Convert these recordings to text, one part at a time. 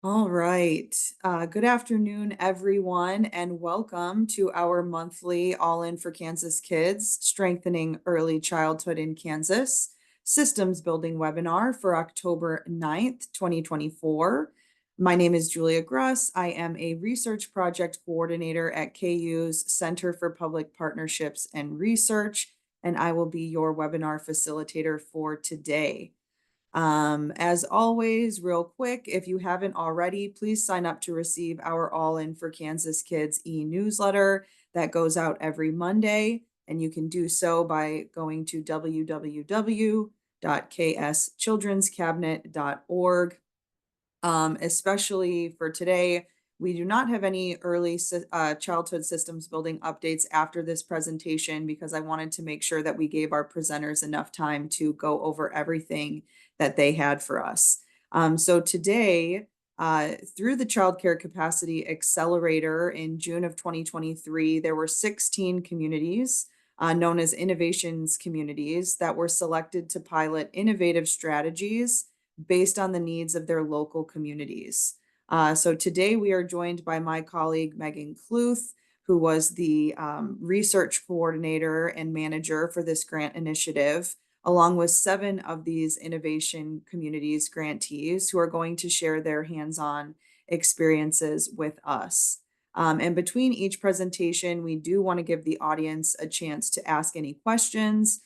All right. Good afternoon, everyone, and welcome to our monthly All In for Kansas Kids Strengthening Early Childhood in Kansas Systems Building webinar for October 9th, 2024. My name is Julia Gruss. I am a research project coordinator at KU's Center for Public Partnerships and Research, and I will be your webinar facilitator for today. As always, real quick, if you haven't already, please sign up to receive our All In for Kansas Kids e-newsletter that goes out every Monday. And you can do so by going to www.kschildrenscabinet.org. Especially for today, we do not have any early childhood systems building updates after this presentation because I wanted to make sure that we gave our presenters enough time to go over everything that they had for us. So today, through the Child Care Capacity Accelerator in June of 2023, there were 16 communities known as Innovations communities that were selected to pilot innovative strategies based on the needs of their local communities. So today we are joined by my colleague, Megan Kluth, who was the research coordinator and manager for this grant initiative, along with 7 of these innovation communities grantees who are going to share their hands-on experiences with us. And between each presentation, we do want to give the audience a chance to ask any questions.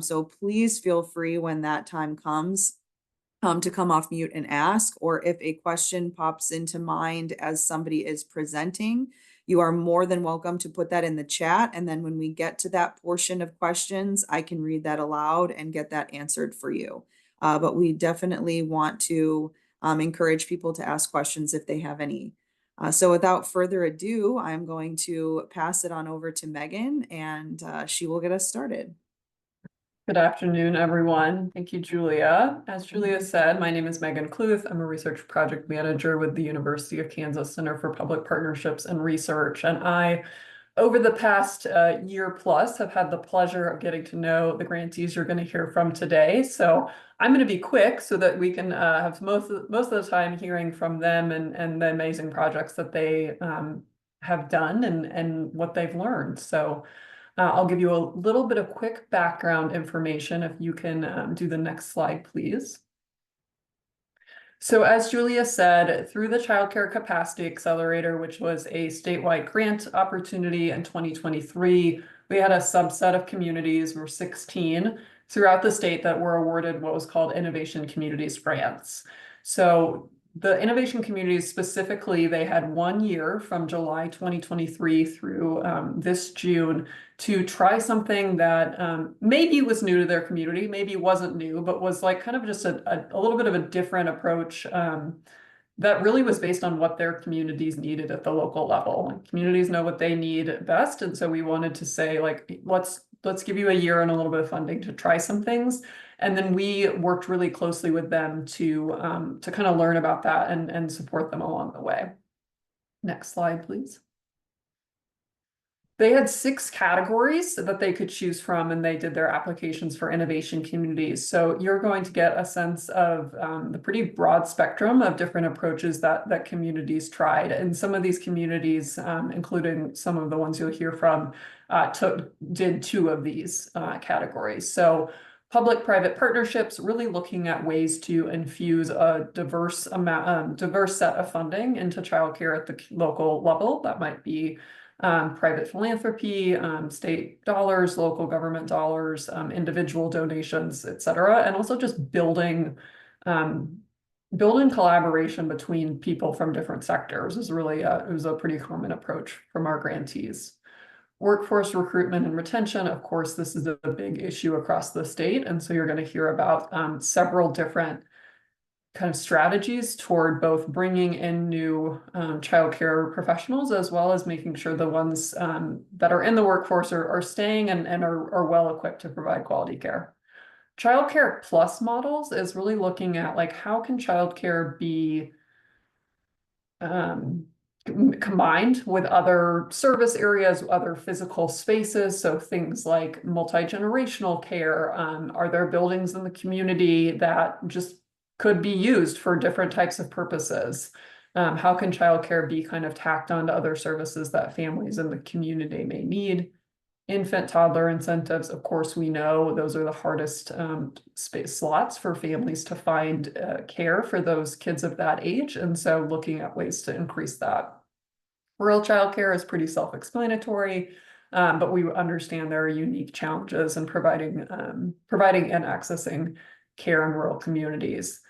So please feel free when that time comes to come off mute and ask, or if a question pops into mind as somebody is presenting, you are more than welcome to put that in the chat. And then when we get to that portion of questions, I can read that aloud and get that answered for you. But we definitely want to encourage people to ask questions if they have any. So without further ado, I'm going to pass it on over to Megan and she will get us started. Good afternoon, everyone. Thank you, Julia. As Julia said, my name is Megan Kluth. I'm a research project manager with the University of Kansas Center for Public Partnerships and Research. And I, over the past year plus, have had the pleasure of getting to know the grantees you're going to hear from today. So I'm going to be quick so that we can have most of the time hearing from them and the amazing projects that they have done and what they've learned. So I'll give you a little bit of quick background information if you can do the next slide, please. So as Julia said, through the Child Care Capacity Accelerator, which was a statewide grant opportunity in 2023, we had a subset of communities, we're 16, throughout the state that were awarded what was called Innovation Communities grants. So the innovation communities specifically, they had 1 year from July 2023 through this June to try something that maybe was new to their community, maybe wasn't new, but was like kind of just a little bit of a different approach that really was based on what their communities needed at the local level. Like, communities know what they need best. And so we wanted to say, like, let's give you a year and a little bit of funding to try some things. And then we worked really closely with them to kind of learn about that and support them along the way. Next slide, please. They had 6 categories that they could choose from, and they did their applications for innovation communities. So you're going to get a sense of the pretty broad spectrum of different approaches that communities tried. And some of these communities, including some of the ones you'll hear from, did 2 of these categories. So public-private partnerships, really looking at ways to infuse a diverse set of funding into childcare at the local level. That might be private philanthropy, state dollars, local government dollars, individual donations, et cetera, and also just building collaboration between people from different sectors is really it was a pretty common approach from our grantees. Workforce recruitment and retention, of course, this is a big issue across the state, and so you're going to hear about several different kind of strategies toward both bringing in new childcare professionals, as well as making sure the ones that are in the workforce are staying and are well equipped to provide quality care. Childcare Plus models is really looking at, like, how can childcare be combined with other service areas, other physical spaces. So things like multi-generational care. Are there buildings in the community that just could be used for different types of purposes? How can childcare be kind of tacked on to other services that families in the community may need? Infant toddler incentives, of course, we know those are the hardest space slots for families to find care for those kids of that age. And so looking at ways to increase that. Rural childcare is pretty self-explanatory, but we understand there are unique challenges in providing and accessing care in rural communities.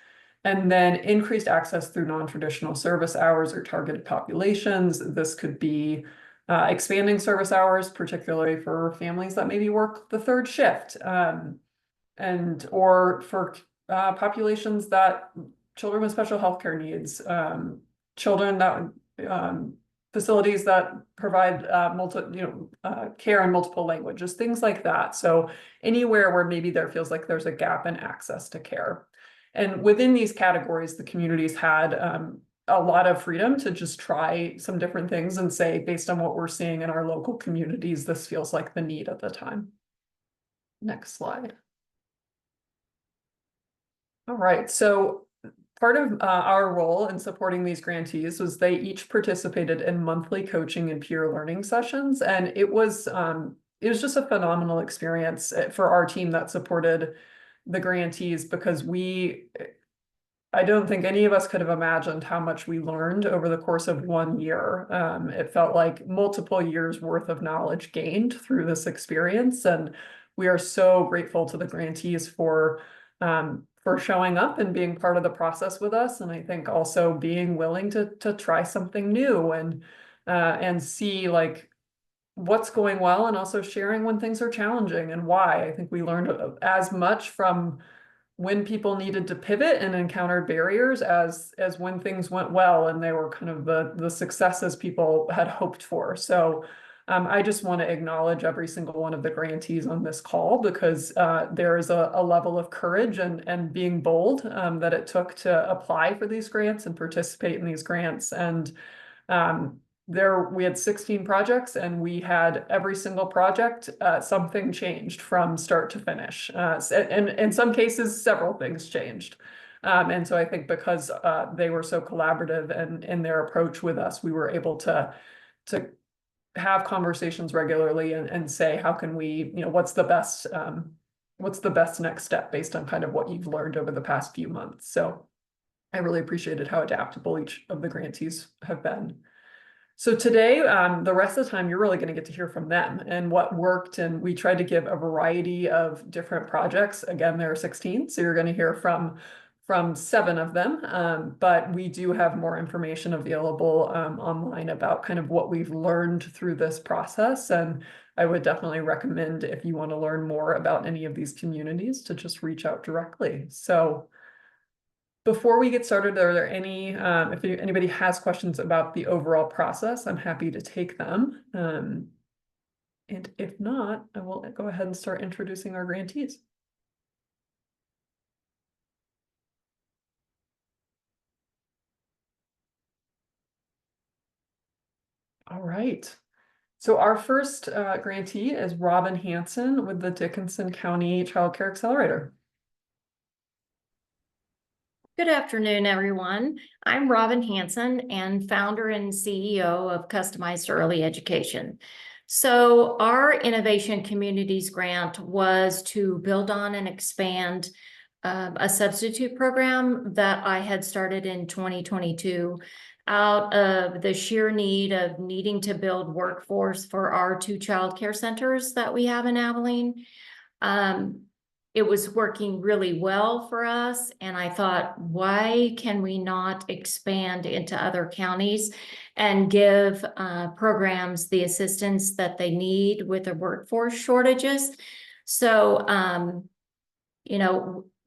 And then increased access through non-traditional service hours or targeted populations. This could be expanding service hours, particularly for families that maybe work the third shift, and or for populations that children with special healthcare needs, children that facilities that provide care in multiple languages, things like that. So anywhere where maybe there feels like there's a gap in access to care. And within these categories, the communities had a lot of freedom to just try some different things and say, based on what we're seeing in our local communities, this feels like the need at the time. Next slide. All right, so part of our role in supporting these grantees was they each participated in monthly coaching and peer learning sessions, and it was just a phenomenal experience for our team that supported the grantees, because I don't think any of us could have imagined how much we learned over the course of 1 year. It felt like multiple years worth of knowledge gained through this experience, and we are so grateful to the grantees for showing up and being part of the process with us. And I think also being willing to try something new and see like what's going well, and also sharing when things are challenging and why. I think we learned as much from when people needed to pivot and encountered barriers as when things went well and they were kind of the successes people had hoped for. So I just want to acknowledge every single one of the grantees on this call, because there is a level of courage and being bold that it took to apply for these grants and participate in these grants. And we had 16 projects, and we had every single project, something changed from start to finish. And in some cases, several things changed. And so I think because they were so collaborative and in their approach with us, we were able to have conversations regularly and say, how can we, what's the best next step based on kind of what you've learned over the past few months. So I really appreciated how adaptable each of the grantees have been. So today, the rest of the time, you're really going to get to hear from them and what worked. And we tried to give a variety of different projects. Again, there are 16, so you're going to hear from 7 of them. But we do have more information available online about kind of what we've learned through this process. And I would definitely recommend, if you want to learn more about any of these communities, to just reach out directly. So before we get started, are there any, if anybody has questions about the overall process, I'm happy to take them. And if not, I will go ahead and start introducing our grantees. All right. So our first grantee is Robin Hanson with the Dickinson County Child Care Accelerator. Good afternoon, everyone. I'm Robin Hanson and founder and CEO of Customized Early Education. So our Innovation Communities grant was to build on and expand a substitute program that I had started in 2022 out of the sheer need of needing to build workforce for our 2 child care centers that we have in Abilene. It was working really well for us, and I thought, why can we not expand into other counties and give programs the assistance that they need with the workforce shortages? So,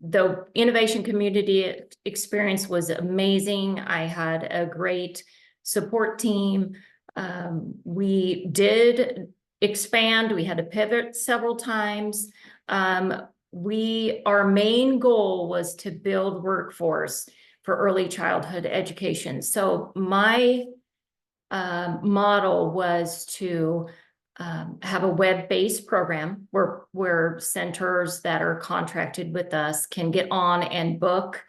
the innovation community experience was amazing. I had a great support team. We did expand. We had to pivot several times. Our main goal was to build workforce for early childhood education. So my model was to have a web-based program where centers that are contracted with us can get on and book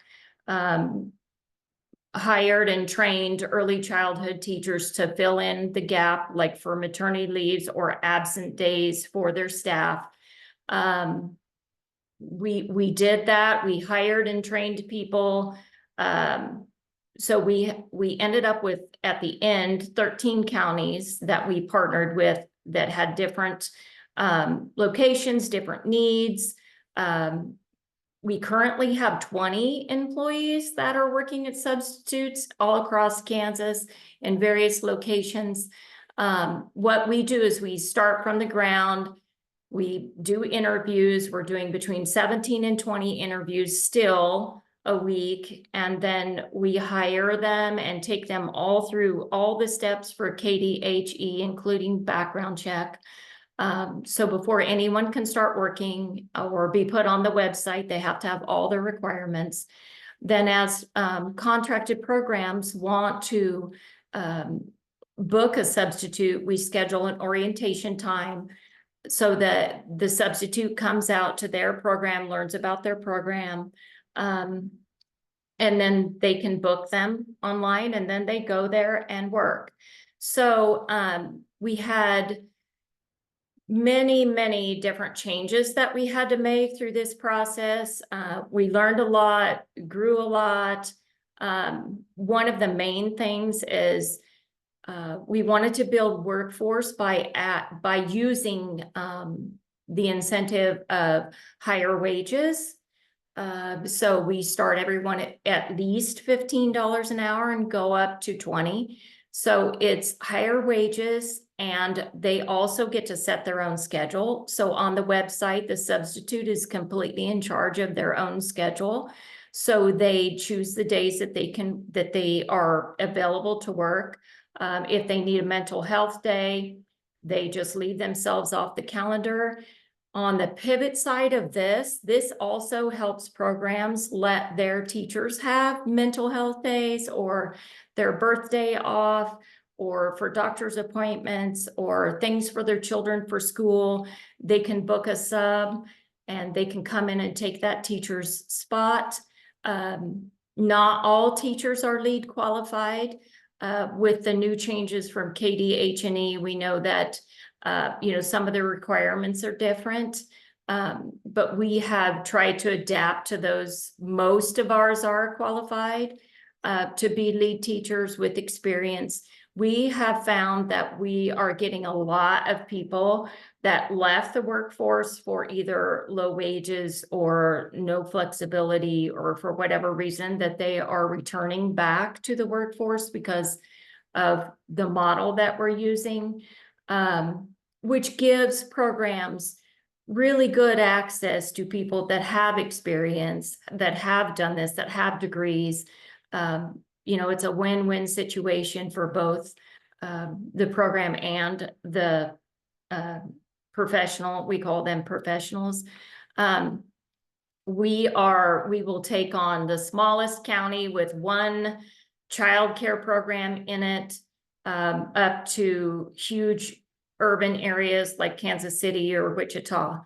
hired and trained early childhood teachers to fill in the gap, like for maternity leaves or absent days for their staff. We did that. We hired and trained people. So we ended up with, at the end, 13 counties that we partnered with that had different locations, different needs. We currently have 20 employees that are working at substitutes all across Kansas in various locations. What we do is we start from the ground. We do interviews. We're doing between 17 and 20 interviews still a week. And then we hire them and take them all through all the steps for KDHE, including background check. So before anyone can start working or be put on the website, they have to have all their requirements. Then as contracted programs want to book a substitute, we schedule an orientation time so that the substitute comes out to their program, learns about their program, and then they can book them online, and then they go there and work. So we had many different changes that we had to make through this process. We learned a lot, grew a lot. One of the main things is we wanted to build workforce by using the incentive of higher wages. So we start everyone at least $15 an hour and go up to 20. So it's higher wages, and they also get to set their own schedule. So on the website, the substitute is completely in charge of their own schedule. So they choose the days that they are available to work. If they need a mental health day, they just leave themselves off the calendar. On the pivot side of this also helps programs let their teachers have mental health days or their birthday off, or for doctor's appointments or things for their children for school. They can book a sub and they can come in and take that teacher's spot. Not all teachers are lead qualified. With the new changes from KDH&E, we know that some of the requirements are different, but we have tried to adapt to those. Most of ours are qualified to be lead teachers with experience. We have found that we are getting a lot of people that left the workforce for either low wages or no flexibility, or for whatever reason, that they are returning back to the workforce because of the model that we're using, which gives programs really good access to people that have experience, that have done this, that have degrees. It's a win-win situation for both the program and the professional. We call them professionals. We will take on the smallest county with one child care program in it, up to huge urban areas like Kansas City or Wichita.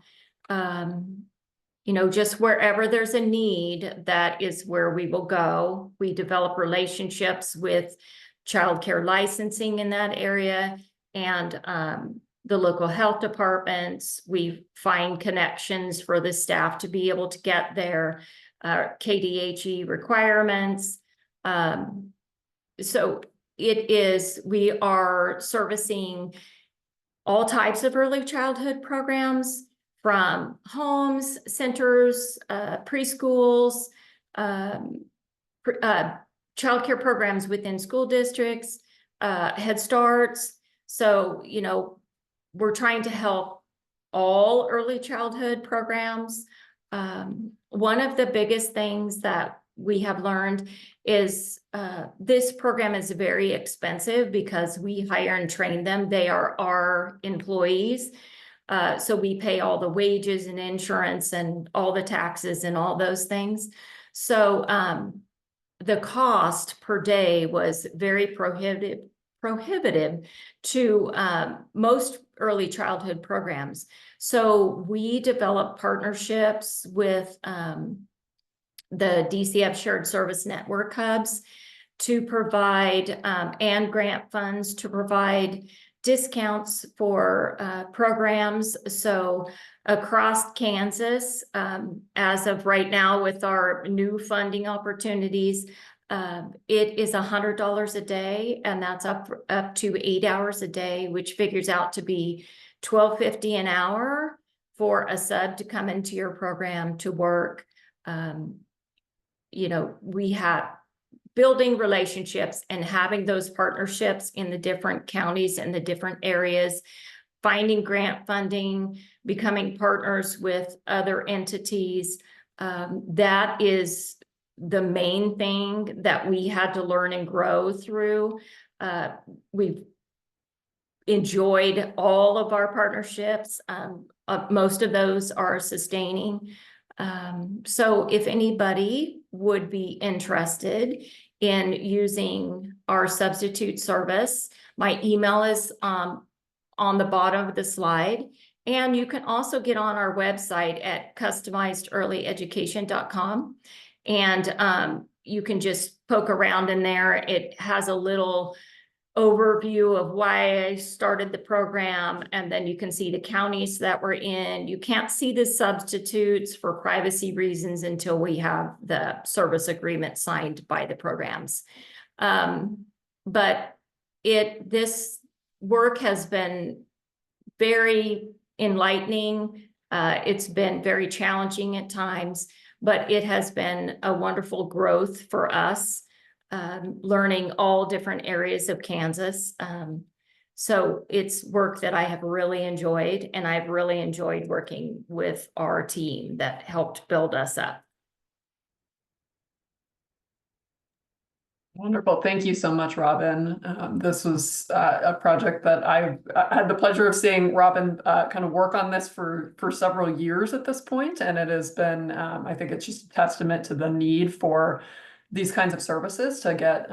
Just wherever there's a need, that is where we will go. We develop relationships with child care licensing in that area and the local health departments. We find connections for the staff to be able to get their KDHE requirements. So we are servicing all types of early childhood programs, from homes, centers, preschools, child care programs within school districts, Head Starts. So, we're trying to help all early childhood programs. One of the biggest things that we have learned is this program is very expensive because we hire and train them. They are our employees. So we pay all the wages and insurance and all the taxes and all those things. So the cost per day was very prohibitive to most early childhood programs. So we developed partnerships with the DCF Shared Service Network hubs. to provide, and grant funds to provide discounts for programs. So across Kansas, as of right now with our new funding opportunities, it is $100 a day, and that's up to 8 hours a day, which figures out to be $12.50 an hour for a sub to come into your program to work. We have building relationships and having those partnerships in the different counties and the different areas, finding grant funding, becoming partners with other entities. That is the main thing that we had to learn and grow through. We've enjoyed all of our partnerships. Most of those are sustaining. So if anybody would be interested in using our substitute service, my email is on the bottom of the slide. And you can also get on our website at customizederlyeducation.com. And you can just poke around in there. It has a little overview of why I started the program, and then you can see the counties that we're in. You can't see the substitutes for privacy reasons until we have the service agreement signed by the programs. But this work has been very enlightening. It's been very challenging at times, but it has been a wonderful growth for us. Learning all different areas of Kansas. So it's work that I have really enjoyed, and I've really enjoyed working with our team that helped build us up. Wonderful. Thank you so much, Robin. This was a project that I had the pleasure of seeing Robin kind of work on this for several years at this point. And it has been, I think it's just a testament to the need for these kinds of services to get,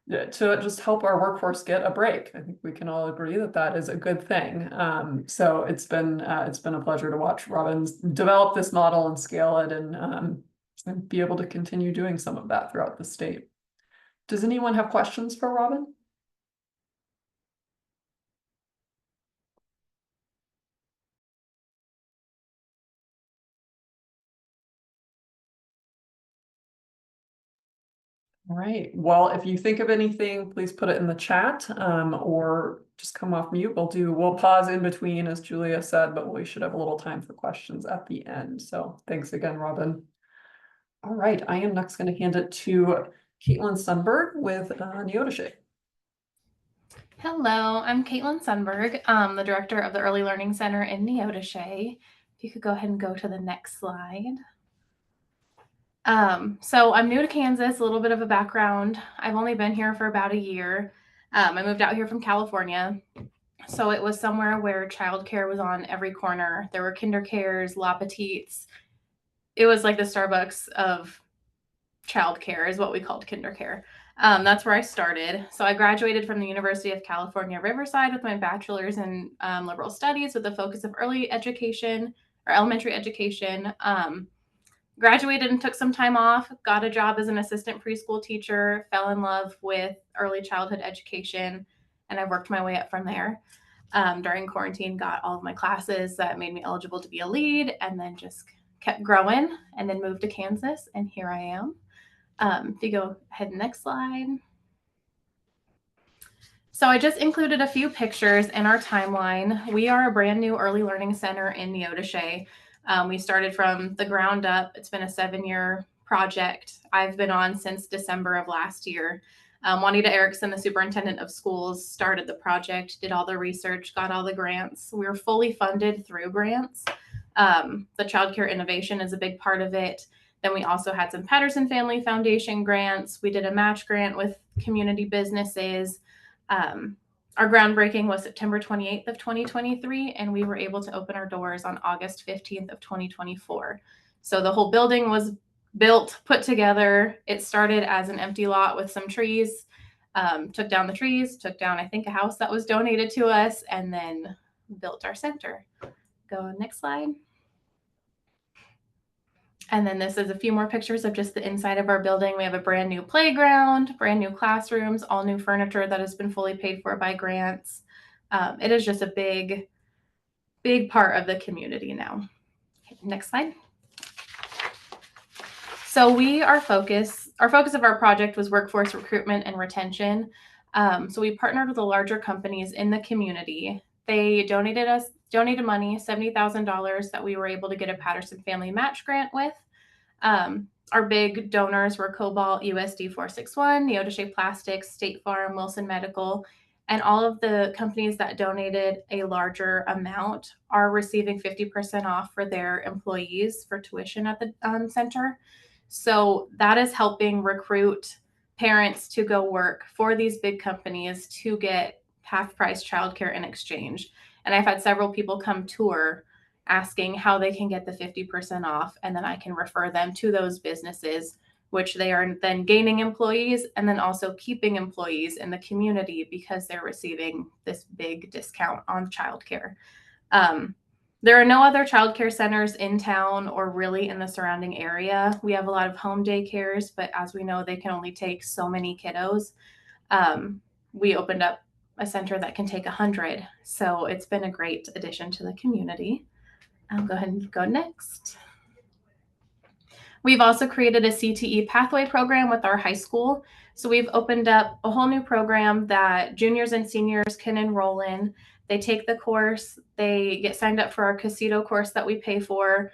to just help our workforce get a break. I think we can all agree that that is a good thing. So it's been a pleasure to watch Robin develop this model and scale it, and be able to continue doing some of that throughout the state. Does anyone have questions for Robin? All right. Well, if you think of anything, please put it in the chat, or just come off mute. We'll pause in between, as Julia said, but we should have a little time for questions at the end. So thanks again, Robin. All right. I am next going to hand it to Caitlin Sundberg with Neodesha. Hello, I'm Caitlin Sundberg, the director of the Early Learning Center in Neodesha. If you could go ahead and go to the next slide. So I'm new to Kansas, a little bit of a background. I've only been here for about a year. I moved out here from California. So it was somewhere where childcare was on every corner. There were kinder cares, La Petites. It was like the Starbucks of childcare is what we called kinder care. That's where I started. So I graduated from the University of California, Riverside with my bachelor's in liberal studies with a focus of early education or elementary education. Graduated and took some time off, got a job as an assistant preschool teacher, fell in love with early childhood education, and I worked my way up from there. During quarantine, got all of my classes that made me eligible to be a lead, and then just kept growing, and then moved to Kansas, and here I am. If you go ahead, next slide. So I just included a few pictures in our timeline. We are a brand new early learning center in Neodesha. We started from the ground up. It's been a 7-year project. I've been on since December of last year. Juanita Erickson, the superintendent of schools, started the project, did all the research, got all the grants. We were fully funded through grants. The Child Care Innovation is a big part of it. Then we also had some Patterson Family Foundation grants. We did a match grant with community businesses. Our groundbreaking was September 28th of 2023, and we were able to open our doors on August 15th of 2024. So the whole building was built, put together. It started as an empty lot with some trees, took down the trees, took down, I think, a house that was donated to us, and then built our center. Go next slide. And then this is a few more pictures of just the inside of our building. We have a brand new playground, brand new classrooms, all new furniture that has been fully paid for by grants. It is just a big, big part of the community now. Okay, next slide. So our focus of our project was workforce recruitment and retention. So we partnered with the larger companies in the community. They donated money, $70,000 that we were able to get a Patterson Family Match grant with. Our big donors were Cobalt, USD 461, Neodesha Plastics, State Farm, Wilson Medical, and all of the companies that donated a larger amount are receiving 50% off for their employees for tuition at the center. So that is helping recruit parents to go work for these big companies to get half-price childcare in exchange. And I've had several people come tour asking how they can get the 50% off, and then I can refer them to those businesses, which they are then gaining employees and then also keeping employees in the community because they're receiving this big discount on childcare. There are no other childcare centers in town or really in the surrounding area. We have a lot of home daycares, but as we know, they can only take so many kiddos. We opened up a center that can take 100. So it's been a great addition to the community. I'll go ahead and go next. We've also created a CTE pathway program with our high school. So we've opened up a whole new program that juniors and seniors can enroll in. They take the course, they get signed up for our Casito course that we pay for.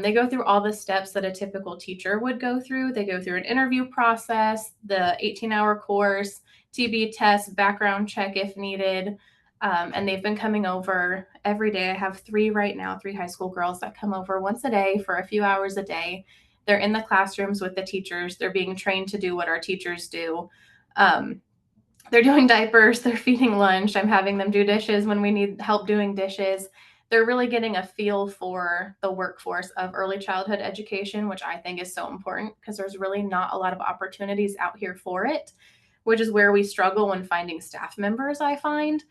They go through all the steps that a typical teacher would go through. They go through an interview process, the 18-hour course, TB test, background check if needed. And they've been coming over every day. I have 3 right now, 3 high school girls that come over once a day for a few hours a day. They're in the classrooms with the teachers. They're being trained to do what our teachers do. They're doing diapers, they're feeding lunch. I'm having them do dishes when we need help doing dishes. They're really getting a feel for the workforce of early childhood education, which I think is so important because there's really not a lot of opportunities out here for it, which is where we struggle when finding staff members, I find.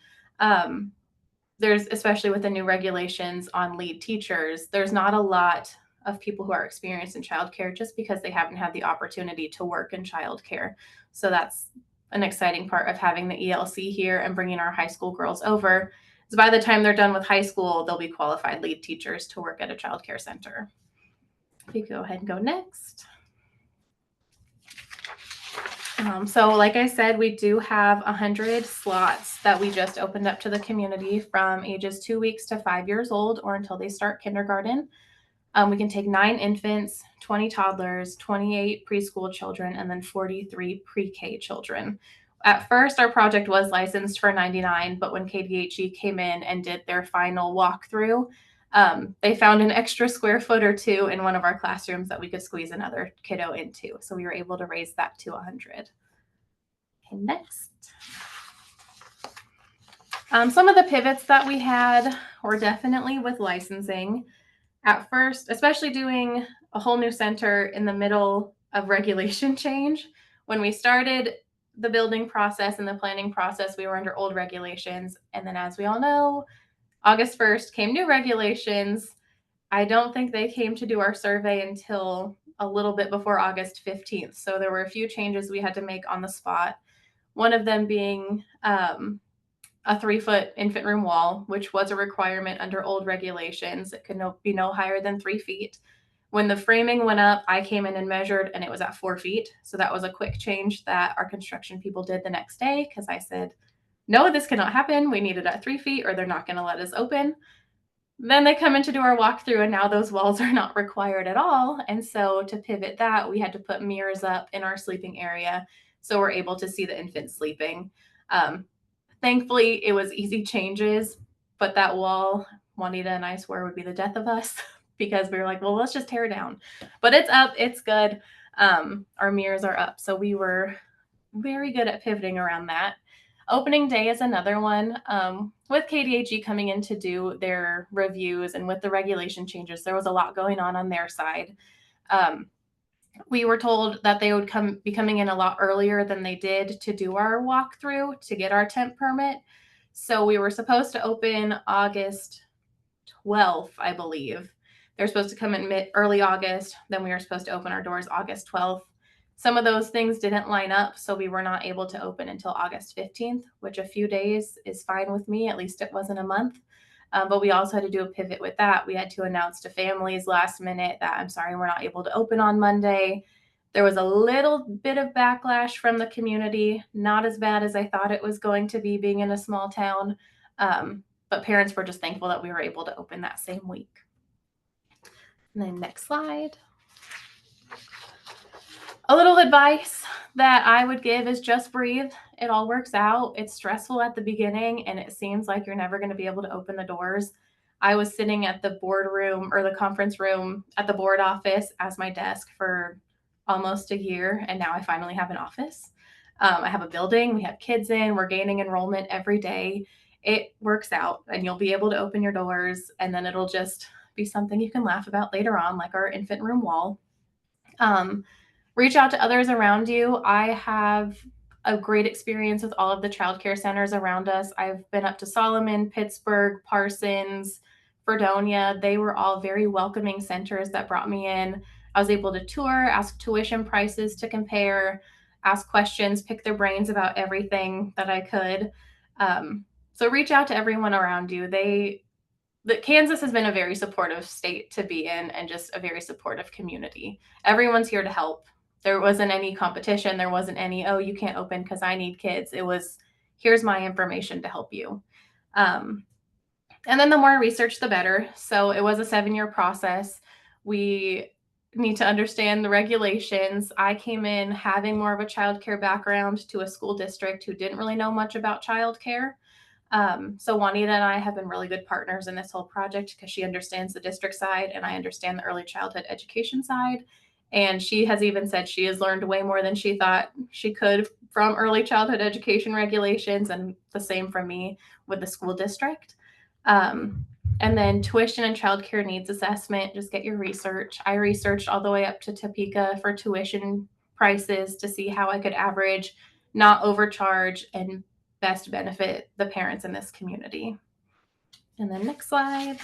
There's, especially with the new regulations on lead teachers, there's not a lot of people who are experienced in childcare just because they haven't had the opportunity to work in childcare. So that's an exciting part of having the ELC here and bringing our high school girls over. Is by the time they're done with high school, they'll be qualified lead teachers to work at a childcare center. If you go ahead and go next. So like I said, we do have 100 slots that we just opened up to the community from ages 2 weeks to 5 years old or until they start kindergarten. We can take 9 infants, 20 toddlers, 28 preschool children, and then 43 pre-K children. At first, our project was licensed for 99, but when KDHE came in and did their final walkthrough, they found an extra square foot or 2 in one of our classrooms that we could squeeze another kiddo into. So we were able to raise that to 100. Okay, next. Some of the pivots that we had were definitely with licensing. At first, especially doing a whole new center in the middle of regulation change. When we started the building process and the planning process, we were under old regulations. And then as we all know, August 1st came new regulations. I don't think they came to do our survey until a little bit before August 15th. So there were a few changes we had to make on the spot. One of them being a 3-foot infant room wall, which was a requirement under old regulations. It could be no higher than 3 feet. When the framing went up, I came in and measured and it was at 4 feet. So that was a quick change that our construction people did the next day because I said, no, this cannot happen. We need it at 3 feet or they're not going to let us open. Then they come in to do our walkthrough and now those walls are not required at all. And so to pivot that, we had to put mirrors up in our sleeping area so we're able to see the infant sleeping. Thankfully, it was easy changes, but that wall, Juanita and I swear, would be the death of us because we were like, well, let's just tear it down. But it's up, it's good. Our mirrors are up. So we were very good at pivoting around that. Opening day is another one. With KDHE coming in to do their reviews and with the regulation changes, there was a lot going on their side. We were told that they would be coming in a lot earlier than they did to do our walkthrough to get our temp permit. So we were supposed to open August 12th, I believe. They're supposed to come in early August. Then we were supposed to open our doors August 12th. Some of those things didn't line up, so we were not able to open until August 15th, which a few days is fine with me. At least it wasn't a month. But we also had to do a pivot with that. We had to announce to families last minute that, I'm sorry, we're not able to open on Monday. There was a little bit of backlash from the community, not as bad as I thought it was going to be being in a small town. But parents were just thankful that we were able to open that same week. And then next slide. A little advice that I would give is just breathe. It all works out. It's stressful at the beginning and it seems like you're never going to be able to open the doors. I was sitting at the boardroom or the conference room at the board office as my desk for almost a year, and now I finally have an office. I have a building, we have kids in, we're gaining enrollment every day. It works out and you'll be able to open your doors, and then it'll just be something you can laugh about later on, like our infant room wall. Reach out to others around you. I have a great experience with all of the childcare centers around us. I've been up to Solomon, Pittsburgh, Parsons, Fredonia. They were all very welcoming centers that brought me in. I was able to tour, ask tuition prices to compare, ask questions, pick their brains about everything that I could. So reach out to everyone around you. Kansas has been a very supportive state to be in and just a very supportive community. Everyone's here to help. There wasn't any competition. There wasn't any, oh, you can't open because I need kids. It was, here's my information to help you. And then the more research, the better. So it was a 7-year process. We need to understand the regulations. I came in having more of a childcare background to a school district who didn't really know much about childcare. So Juanita and I have been really good partners in this whole project because she understands the district side and I understand the early childhood education side. And she has even said she has learned way more than she thought she could from early childhood education regulations, and the same from me with the school district. And then tuition and childcare needs assessment, just get your research. I researched all the way up to Topeka for tuition prices to see how I could average, not overcharge, and best benefit the parents in this community. And then next slide.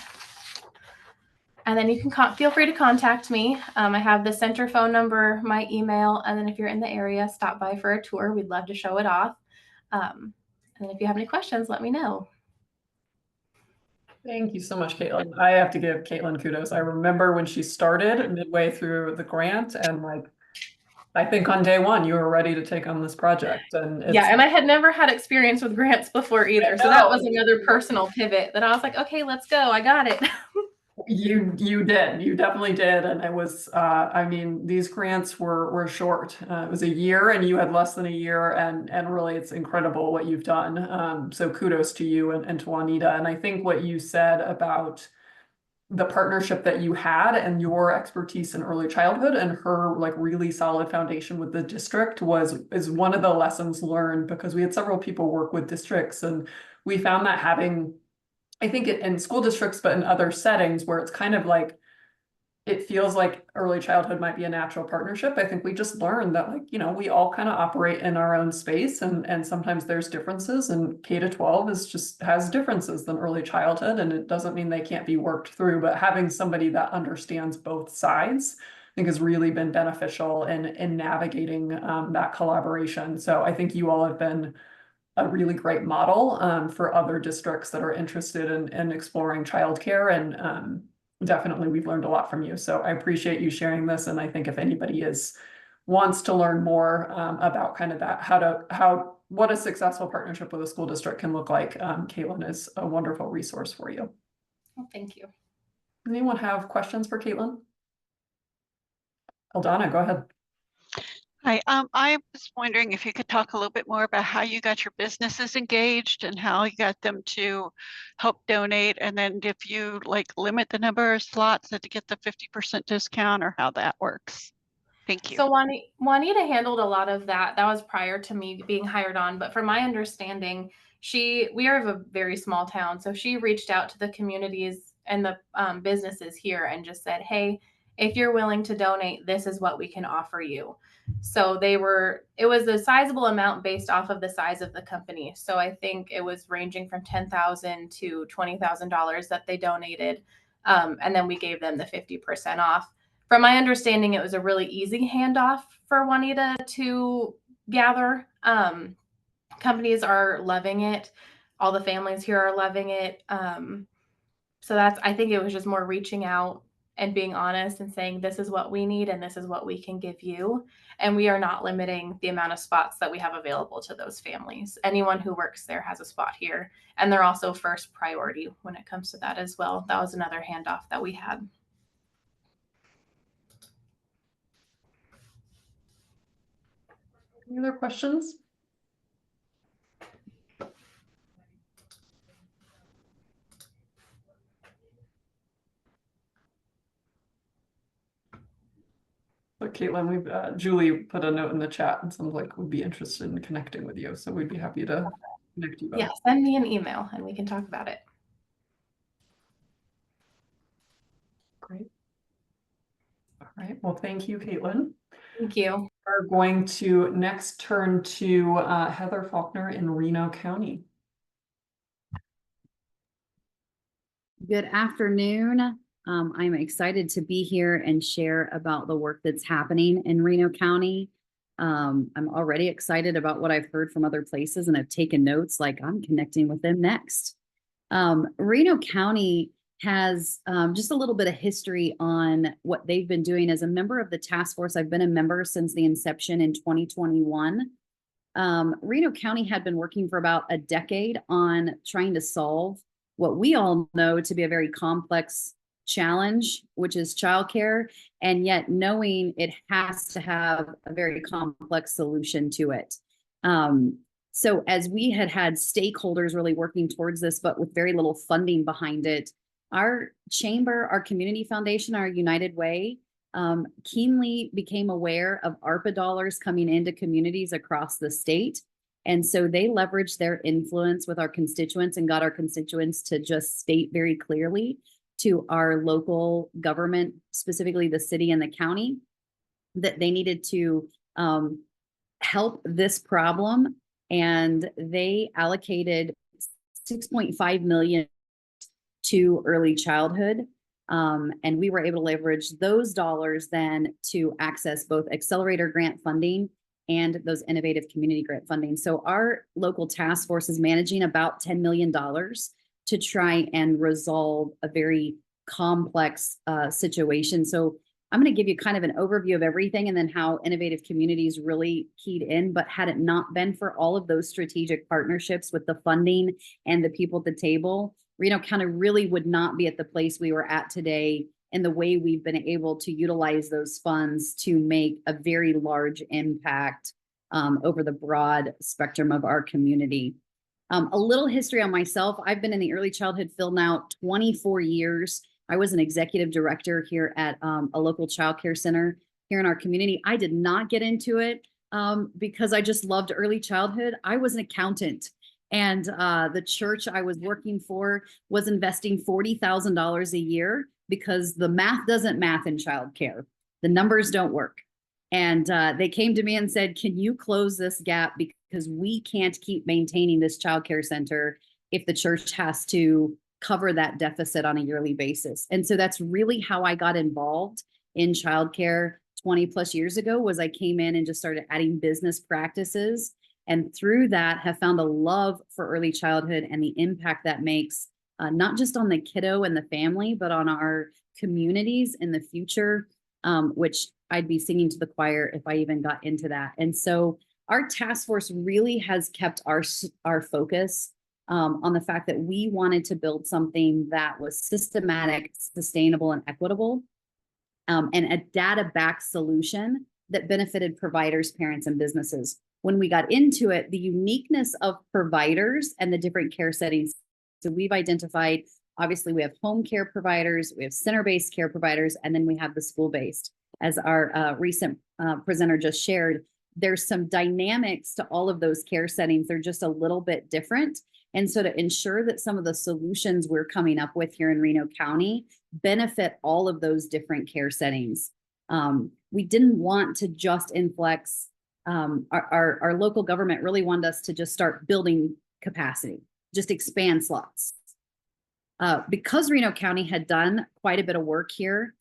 And then you can feel free to contact me. I have the center phone number, my email, and then if you're in the area, stop by for a tour. We'd love to show it off. And then if you have any questions, let me know. Thank you so much, Caitlin. I have to give Caitlin kudos. I remember when she started midway through the grant, and I think on day one you were ready to take on this project. And I had never had experience with grants before either. So that was another personal pivot that I was like, okay, let's go. I got it. You definitely did. And it was, these grants were short. It was a year and you had less than a year, and really it's incredible what you've done. So kudos to you and to Juanita. And I think what you said about the partnership that you had and your expertise in early childhood and her really solid foundation with the district is one of the lessons learned, because we had several people work with districts, and we found that having, I think in school districts, but in other settings where it's kind of it feels like early childhood might be a natural partnership. I think we just learned that we all kind of operate in our own space, and sometimes there's differences, and K-12 has differences than early childhood, and it doesn't mean they can't be worked through, but having somebody that understands both sides, I think has really been beneficial in navigating that collaboration. So I think you all have been a really great model for other districts that are interested in exploring childcare, and definitely we've learned a lot from you. So I appreciate you sharing this, and I think if anybody wants to learn more about kind of that, what a successful partnership with a school district can look like, Caitlin is a wonderful resource for you. Well, thank you. Anyone have questions for Caitlin? Aldana, go ahead. Hi, I was wondering if you could talk a little bit more about how you got your businesses engaged and how you got them to help donate, and then if you limit the number of slots to get the 50% discount, or how that works. Thank you. So Juanita handled a lot of that. That was prior to me being hired on, but from my understanding, we are of a very small town, so she reached out to the communities and the businesses here and just said, hey, if you're willing to donate, this is what we can offer you. So it was a sizable amount based off of the size of the company. So I think it was ranging from $10,000 to $20,000 that they donated. And then we gave them the 50% off. From my understanding, it was a really easy handoff for Juanita to gather. Companies are loving it. All the families here are loving it. So I think it was just more reaching out and being honest and saying, this is what we need and this is what we can give you. And we are not limiting the amount of spots that we have available to those families. Anyone who works there has a spot here. And they're also first priority when it comes to that as well. That was another handoff that we had. Any other questions? So Caitlin, we've Julie put a note in the chat and sounds like would be interested in connecting with you. So we'd be happy to connect you both. Yeah, send me an email and we can talk about it. Great. All right. Well, thank you, Caitlin. Thank you. We're going to next turn to Heather Faulkner in Reno County. Good afternoon. I'm excited to be here and share about the work that's happening in Reno County. I'm already excited about what I've heard from other places, and I've taken notes like I'm connecting with them next. Reno County has just a little bit of history on what they've been doing. As a member of the task force, I've been a member since the inception in 2021. Reno County had been working for about a decade on trying to solve what we all know to be a very complex challenge, which is childcare, and yet knowing it has to have a very complex solution to it. So as we had stakeholders really working towards this, but with very little funding behind it, our chamber, our community foundation, our United Way, keenly became aware of ARPA dollars coming into communities across the state. And so they leveraged their influence with our constituents and got our constituents to just state very clearly to our local government, specifically the city and the county, that they needed to help this problem. And they allocated $6.5 million to early childhood. And we were able to leverage those dollars then to access both accelerator grant funding and those innovative community grant funding. So our local task force is managing about $10 million to try and resolve a very complex situation. So I'm going to give you kind of an overview of everything and then how innovative communities really keyed in. But had it not been for all of those strategic partnerships with the funding and the people at the table, Reno County really would not be at the place we were at today, and the way we've been able to utilize those funds to make a very large impact over the broad spectrum of our community. A little history on myself. I've been in the early childhood field now 24 years. I was an executive director here at a local child care center here in our community. I did not get into it because I just loved early childhood. I was an accountant. And the church I was working for was investing $40,000 a year because the math doesn't math in childcare. The numbers don't work. And they came to me and said, can you close this gap? Because we can't keep maintaining this childcare center if the church has to cover that deficit on a yearly basis. And so that's really how I got involved in childcare 20 plus years ago. Was I came in and just started adding business practices. And through that, have found a love for early childhood and the impact that makes, not just on the kiddo and the family, but on our communities in the future, which I'd be singing to the choir if I even got into that. And so our task force really has kept our focus on the fact that we wanted to build something that was systematic, sustainable, and equitable, and a data-backed solution that benefited providers, parents, and businesses. When we got into it, the uniqueness of providers and the different care settings. So we've identified, obviously we have home care providers, we have center-based care providers, and then we have the school-based. As our recent presenter just shared, there's some dynamics to all of those care settings. They're just a little bit different. And so to ensure that some of the solutions we're coming up with here in Reno County benefit all of those different care settings. We didn't want to just inflex. Our local government really wanted us to just start building capacity, just expand slots. Because Reno County had done quite a bit of work here,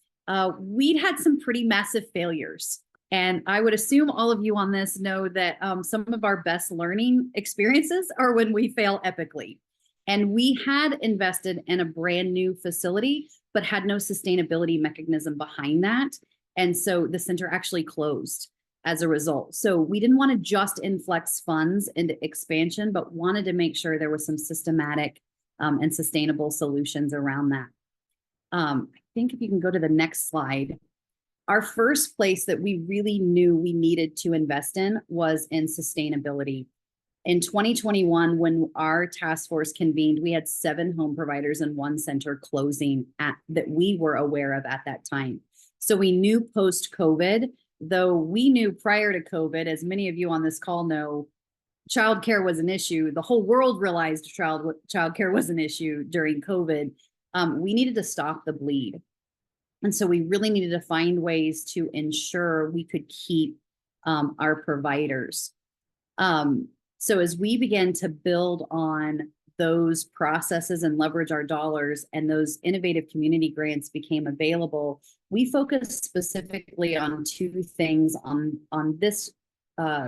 we'd had some pretty massive failures. And I would assume all of you on this know that some of our best learning experiences are when we fail epically. And we had invested in a brand new facility, but had no sustainability mechanism behind that. And so the center actually closed as a result. So we didn't want to just influx funds into expansion, but wanted to make sure there was some systematic and sustainable solutions around that. I think if you can go to the next slide. Our first place that we really knew we needed to invest in was in sustainability. In 2021, when our task force convened, we had 7 home providers and 1 center closing that we were aware of at that time. So we knew post-COVID, though we knew prior to COVID, as many of you on this call know, childcare was an issue. The whole world realized childcare was an issue during COVID. We needed to stop the bleed. And so we really needed to find ways to ensure we could keep our providers. So as we began to build on those processes and leverage our dollars, and those innovative community grants became available, we focused specifically on 2 things on this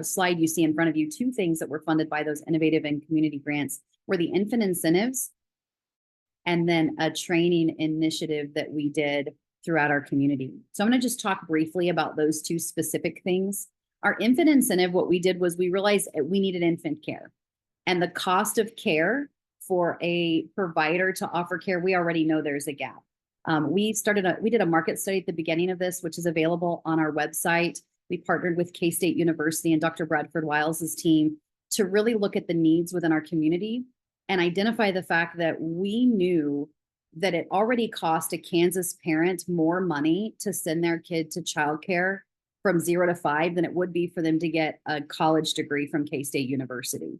slide you see in front of you. 2 things that were funded by those innovative and community grants were the infant incentives, and then a training initiative that we did throughout our community. So I'm going to just talk briefly about those 2 specific things. Our infant incentive, what we did was we realized we needed infant care, and the cost of care for a provider to offer care, we already know there's a gap. We did a market study at the beginning of this, which is available on our website. We partnered with K-State University and Dr. Bradford Wiles' team to really look at the needs within our community and identify the fact that we knew that it already cost a Kansas parent more money to send their kid to childcare from 0 to 5 than it would be for them to get a college degree from K-State University.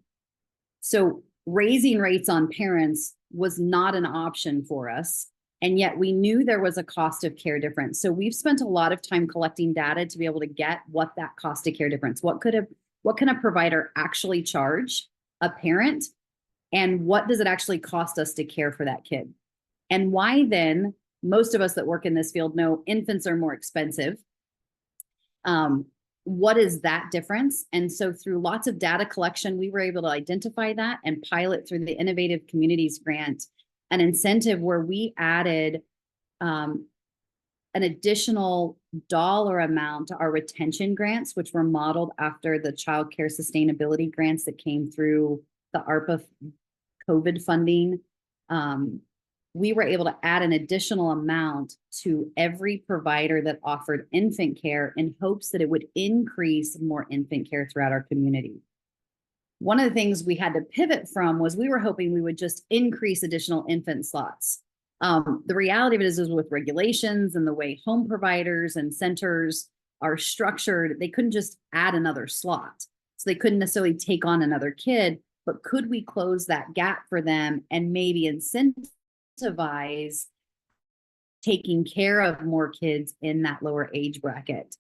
So raising rates on parents was not an option for us. And yet we knew there was a cost of care difference. So we've spent a lot of time collecting data to be able to get what that cost of care difference, what can a provider actually charge a parent, and what does it actually cost us to care for that kid? And why then, most of us that work in this field know infants are more expensive. What is that difference? And so through lots of data collection, we were able to identify that and pilot through the Innovative Communities Grant, an incentive where we added an additional dollar amount to our retention grants, which were modeled after the child care sustainability grants that came through the ARPA COVID funding. We were able to add an additional amount to every provider that offered infant care in hopes that it would increase more infant care throughout our community. One of the things we had to pivot from was we were hoping we would just increase additional infant slots. The reality of it is with regulations and the way home providers and centers are structured, they couldn't just add another slot. So they couldn't necessarily take on another kid, but could we close that gap for them and maybe incentivize taking care of more kids in that lower age bracket?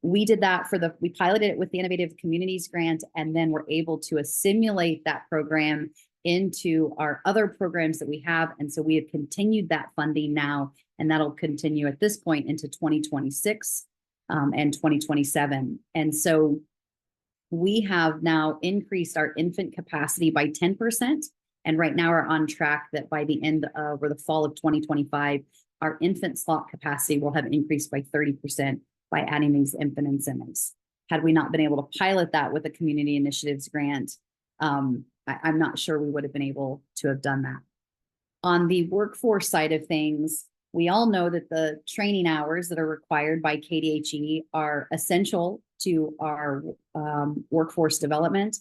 We did that we piloted it with the Innovative Communities Grant, and then we're able to assimilate that program into our other programs that we have. And so we have continued that funding now, and that'll continue at this point into 2026 and 2027. And so we have now increased our infant capacity by 10%. And right now we're on track that by the end of, or the fall of 2025, our infant slot capacity will have increased by 30% by adding these infant incentives. Had we not been able to pilot that with a community initiatives grant, I'm not sure we would have been able to have done that. On the workforce side of things, we all know that the training hours that are required by KDHE are essential to our workforce development.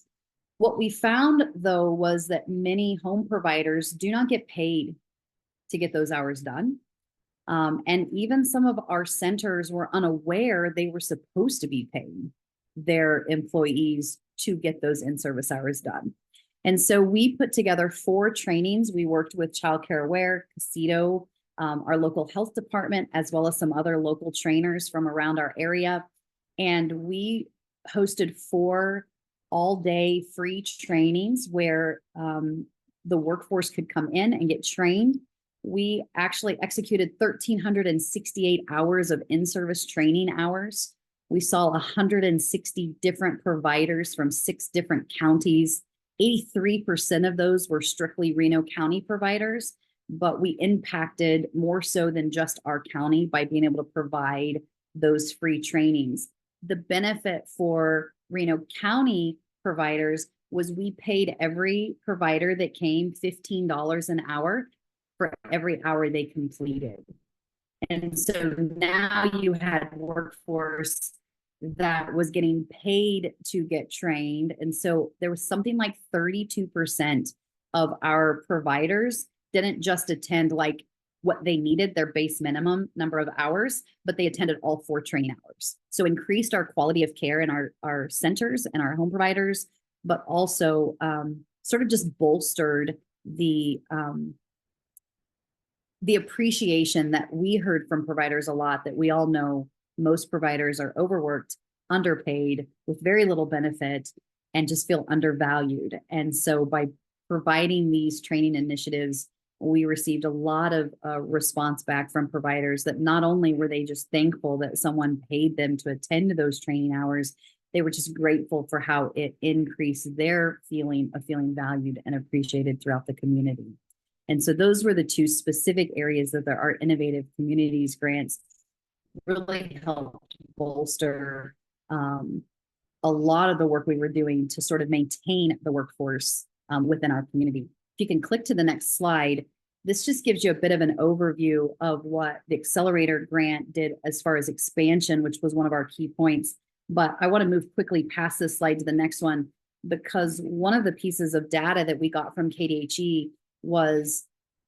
What we found, though, was that many home providers do not get paid to get those hours done. And even some of our centers were unaware they were supposed to be paying their employees to get those in-service hours done. And so we put together 4 trainings. We worked with Child Care Aware, Casito, our local health department, as well as some other local trainers from around our area. And we hosted 4 all-day free trainings where the workforce could come in and get trained. We actually executed 1,368 hours of in-service training hours. We saw 160 different providers from 6 different counties. 83% of those were strictly Reno County providers, but we impacted more so than just our county by being able to provide those free trainings. The benefit for Reno County providers was we paid every provider that came $15 an hour for every hour they completed. And so now you had workforce that was getting paid to get trained. And so there was something like 32% of our providers didn't just attend like what they needed, their base minimum number of hours, but they attended all 4 training hours. So increased our quality of care in our centers and our home providers, but also sort of just bolstered the appreciation that we heard from providers a lot, that we all know most providers are overworked, underpaid, with very little benefit, and just feel undervalued. And so by providing these training initiatives, we received a lot of response back from providers that not only were they just thankful that someone paid them to attend those training hours, they were just grateful for how it increased their feeling of feeling valued and appreciated throughout the community. And so those were the 2 specific areas that our Innovative Communities grants really helped bolster a lot of the work we were doing to sort of maintain the workforce within our community. If you can click to the next slide, this just gives you a bit of an overview of what the Accelerator grant did as far as expansion, which was one of our key points. But I want to move quickly past this slide to the next one, because one of the pieces of data that we got from KDHE was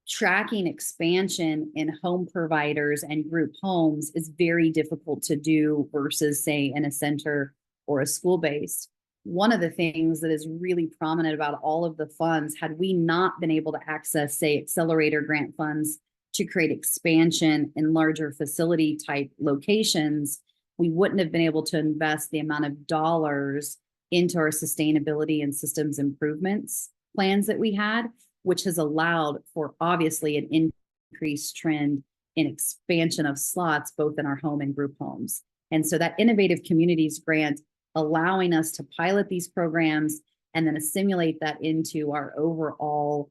tracking expansion in home providers and group homes is very difficult to do versus, say, in a center or a school-based. One of the things that is really prominent about all of the funds, had we not been able to access, say, Accelerator grant funds to create expansion in larger facility type locations, we wouldn't have been able to invest the amount of dollars into our sustainability and systems improvements plans that we had, which has allowed for obviously an increased trend in expansion of slots, both in our home and group homes. And so that Innovative Communities grant, allowing us to pilot these programs and then assimilate that into our overall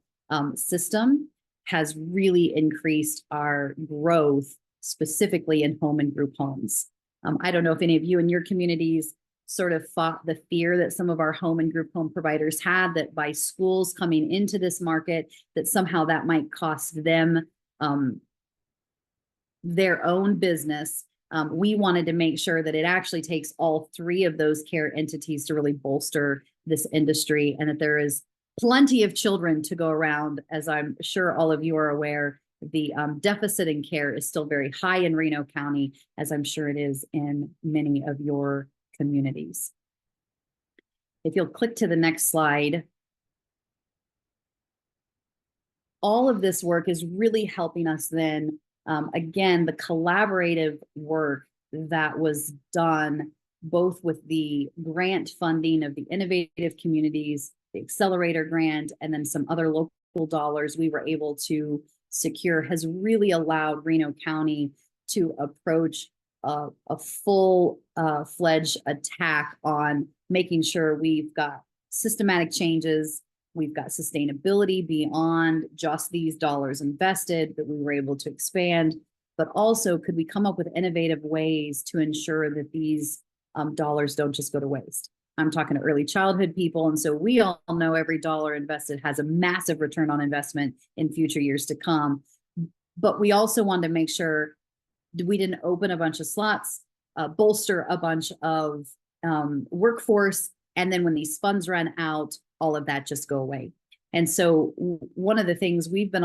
system, has really increased our growth, specifically in home and group homes. I don't know if any of you in your communities sort of fought the fear that some of our home and group home providers had, that by schools coming into this market, that somehow that might cost them their own business. We wanted to make sure that it actually takes all 3 of those care entities to really bolster this industry, and that there is plenty of children to go around. As I'm sure all of you are aware, the deficit in care is still very high in Reno County, as I'm sure it is in many of your communities. If you'll click to the next slide, all of this work is really helping us then, again, the collaborative work that was done both with the grant funding of the Innovative Communities, the Accelerator grant, and then some other local dollars we were able to secure, has really allowed Reno County to approach a full-fledged attack on making sure we've got systematic changes, we've got sustainability beyond just these dollars invested that we were able to expand, but also could we come up with innovative ways to ensure that these dollars don't just go to waste. I'm talking to early childhood people, and so we all know every dollar invested has a massive return on investment in future years to come. But we also wanted to make sure we didn't open a bunch of slots, bolster a bunch of workforce, and then when these funds run out, all of that just go away. And so one of the things we've been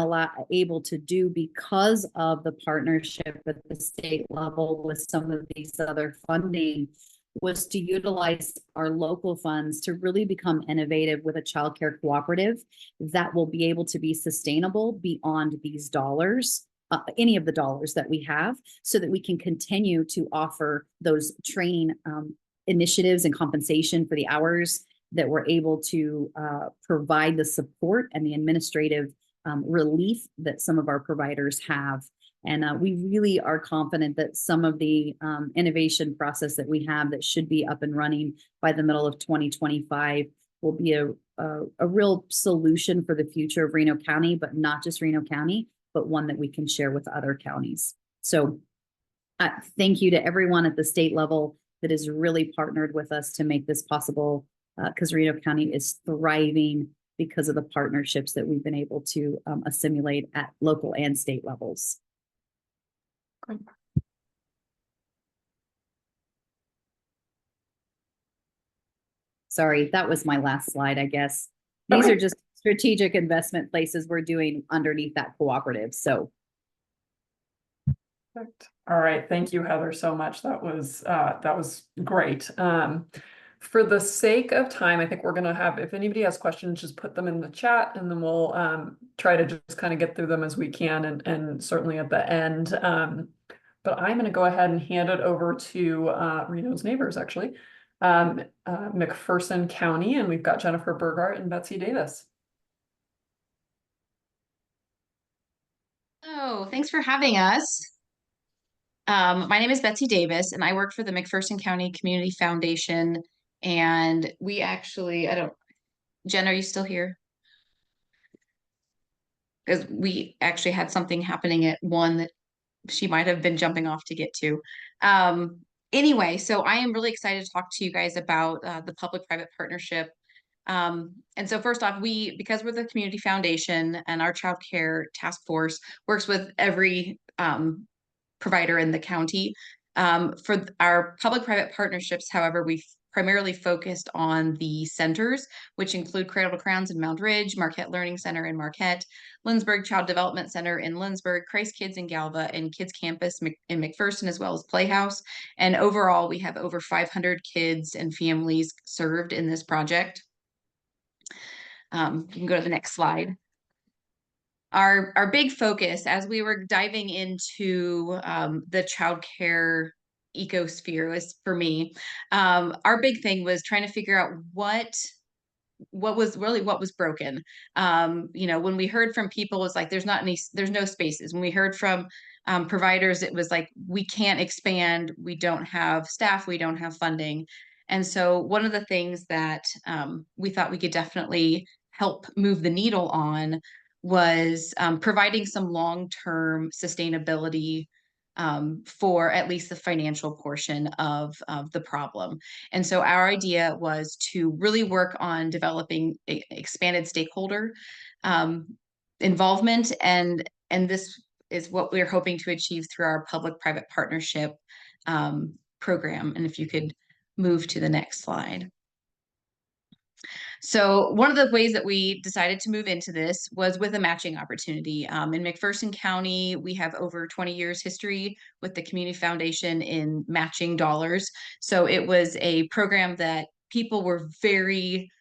able to do because of the partnership at the state level with some of these other funding was to utilize our local funds to really become innovative with a child care cooperative that will be able to be sustainable beyond these dollars, any of the dollars that we have, so that we can continue to offer those training initiatives and compensation for the hours that we're able to provide the support and the administrative relief that some of our providers have. And we really are confident that some of the innovation process that we have that should be up and running by the middle of 2025 will be a real solution for the future of Reno County, but not just Reno County, but one that we can share with other counties. So thank you to everyone at the state level that has really partnered with us to make this possible, because Reno County is thriving because of the partnerships that we've been able to assimilate at local and state levels. Great. Sorry, that was my last slide, I guess. These Okay. are just strategic investment places we're doing underneath that cooperative. So Perfect. All right, thank you, Heather, so much. That was great. For the sake of time, I think we're gonna have, if anybody has questions, just put them in the chat, and then we'll try to just kind of get through them as we can, and certainly at the end. But I'm gonna go ahead and hand it over to Reno's neighbors, actually, McPherson County, and we've got Jennifer Burgart and Betsy Davis. Oh, thanks for having us. My name is Betsy Davis, and I work for the McPherson County Community Foundation. And we actually, Jen, are you still here? Because we actually had something happening at 1 that she might have been jumping off to get to. Anyway, so I am really excited to talk to you guys about the public-private partnership. And so first off, because we're the community foundation and our child care task force works with every provider in the county. For our public-private partnerships, however, we've primarily focused on the centers, which include Cradle to Crowns in Mound Ridge, Marquette Learning Center in Marquette, Lindsborg Child Development Center in Lindsborg, Christ Kids in Galva, and Kids Campus in McPherson, as well as Playhouse. And overall, we have over 500 kids and families served in this project. You can go to the next slide. Our big focus as we were diving into the child care ecosphere was, for me, our big thing was trying to figure out what was broken. When we heard from people, it was like there's no spaces. When we heard from providers, it was like we can't expand, we don't have staff, we don't have funding. And so one of the things that we thought we could definitely help move the needle on was providing some long-term sustainability for at least the financial portion of the problem. And so our idea was to really work on developing expanded stakeholder involvement, and this is what we're hoping to achieve through our public-private partnership program. And if you could move to the next slide. So one of the ways that we decided to move into this was with a matching opportunity. In McPherson County, we have over 20 years history with the Community Foundation in matching dollars. So it was a program that people were very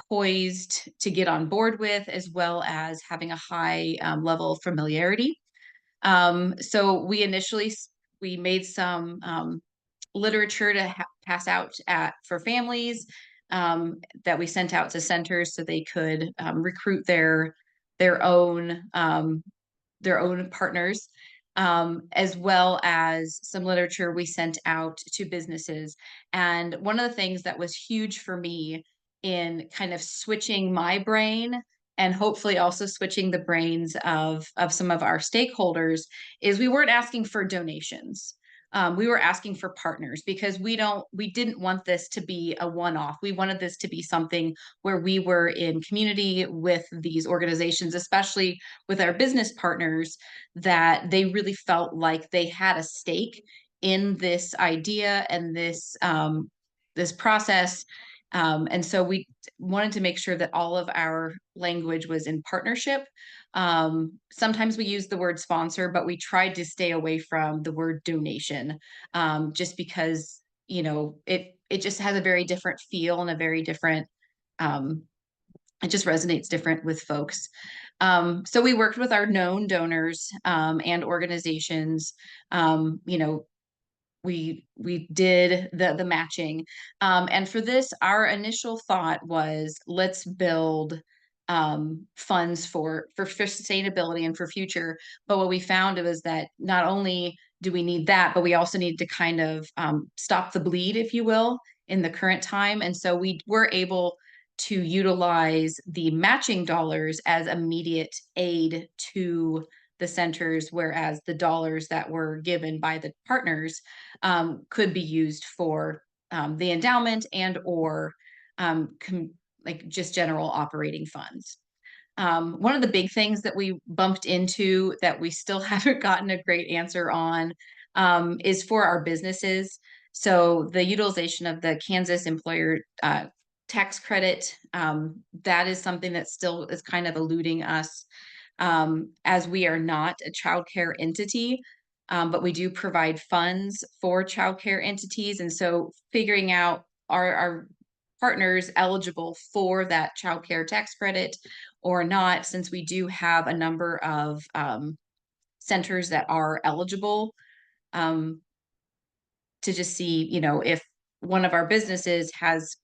poised to get on board with, as well as having a high level of familiarity. So we made some literature to pass out for families that we sent out to centers so they could recruit their own partners, as well as some literature we sent out to businesses. And one of the things that was huge for me in kind of switching my brain and hopefully also switching the brains of some of our stakeholders is we weren't asking for donations. We were asking for partners, because we didn't want this to be a one-off. We wanted this to be something where we were in community with these organizations, especially with our business partners, that they really felt like they had a stake in this idea and this process. And so we wanted to make sure that all of our language was in partnership. Sometimes we use the word sponsor, but we tried to stay away from the word donation, just because, it just has a very different feel and a very different, it just resonates different with folks. So we worked with our known donors and organizations, we did the matching. And for this, our initial thought was, let's build funds for sustainability and for future. But what we found was that not only do we need that, but we also need to kind of stop the bleed, if you will, in the current time. And so we were able to utilize the matching dollars as immediate aid to the centers, whereas the dollars that were given by the partners could be used for the endowment and or like just general operating funds. One of the big things that we bumped into that we still haven't gotten a great answer on is for our businesses. So the utilization of the Kansas employer tax credit, that is something that still is kind of eluding us, as we are not a child care entity, but we do provide funds for child care entities. And so figuring out our partners eligible for that child care tax credit or not, since we do have a number of centers that are eligible, to just see, you know, if one of our businesses has,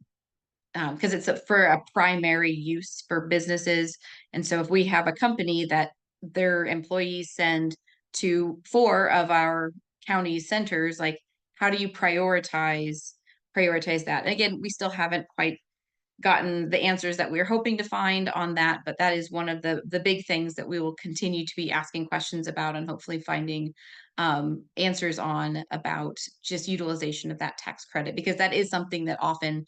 because it's for a primary use for businesses. And so if we have a company that their employees send to 4 of our county centers, like how do you prioritize that? And again, we still haven't quite gotten the answers that we're hoping to find on that, but that is one of the big things that we will continue to be asking questions about and hopefully finding answers on, about just utilization of that tax credit, because that is something that often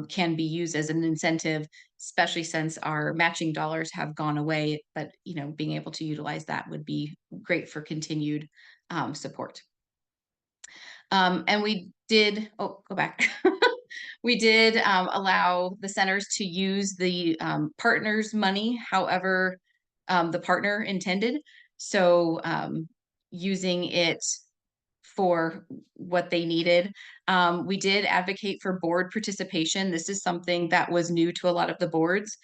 can be used as an incentive, especially since our matching dollars have gone away. But you know, being able to utilize that would be great for continued support. And we did, oh, go back. We did allow the centers to use the partners' money however the partner intended. So using it for what they needed. We did advocate for board participation. This is something that was new to a lot of the boards.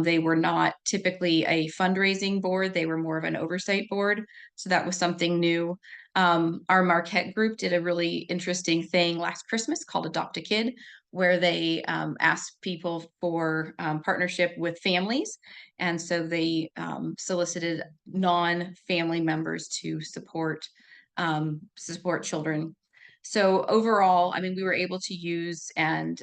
They were not typically a fundraising board. They were more of an oversight board. So that was something new. Our Marquette group did a really interesting thing last Christmas called Adopt a Kid, where they asked people for partnership with families. And so they solicited non-family members to support children. So overall, I mean, we were able to use and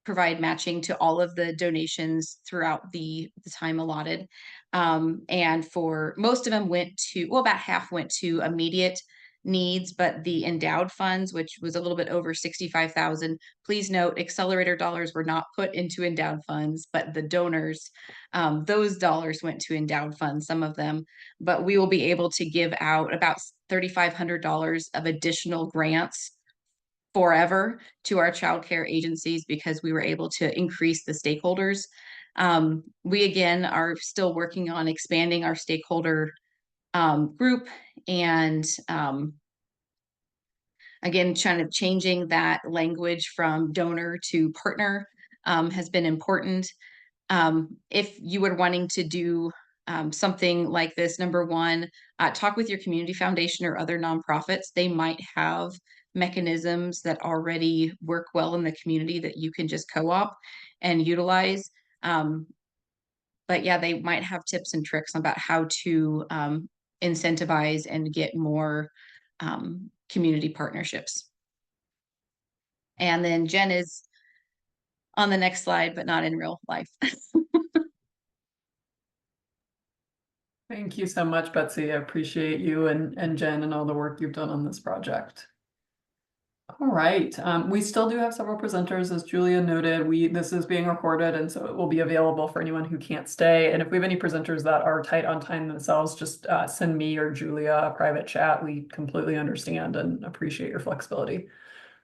provide matching to all of the donations throughout the time allotted. And for most of them went to, well, about half went to immediate needs, but the endowed funds, which was a little bit over 65,000. Please note, accelerator dollars were not put into endowed funds, but the donors, those dollars went to endowed funds, some of them. But we will be able to give out about $3,500 of additional grants forever to our child care agencies, because we were able to increase the stakeholders. We again are still working on expanding our stakeholder group, and again, kind of changing that language from donor to partner has been important. If you were wanting to do something like this, number one, talk with your community foundation or other nonprofits. They might have mechanisms that already work well in the community that you can just co-op and utilize. But yeah, they might have tips and tricks about how to incentivize and get more community partnerships. And then Jen is on the next slide, but not in real life. Thank you so much, Betsy. I appreciate you and Jen and all the work you've done on this project. All right, we still do have several presenters, as Julia noted. This is being recorded, and so it will be available for anyone who can't stay. And if we have any presenters that are tight on time themselves, just send me or Julia a private chat. We completely understand and appreciate your flexibility.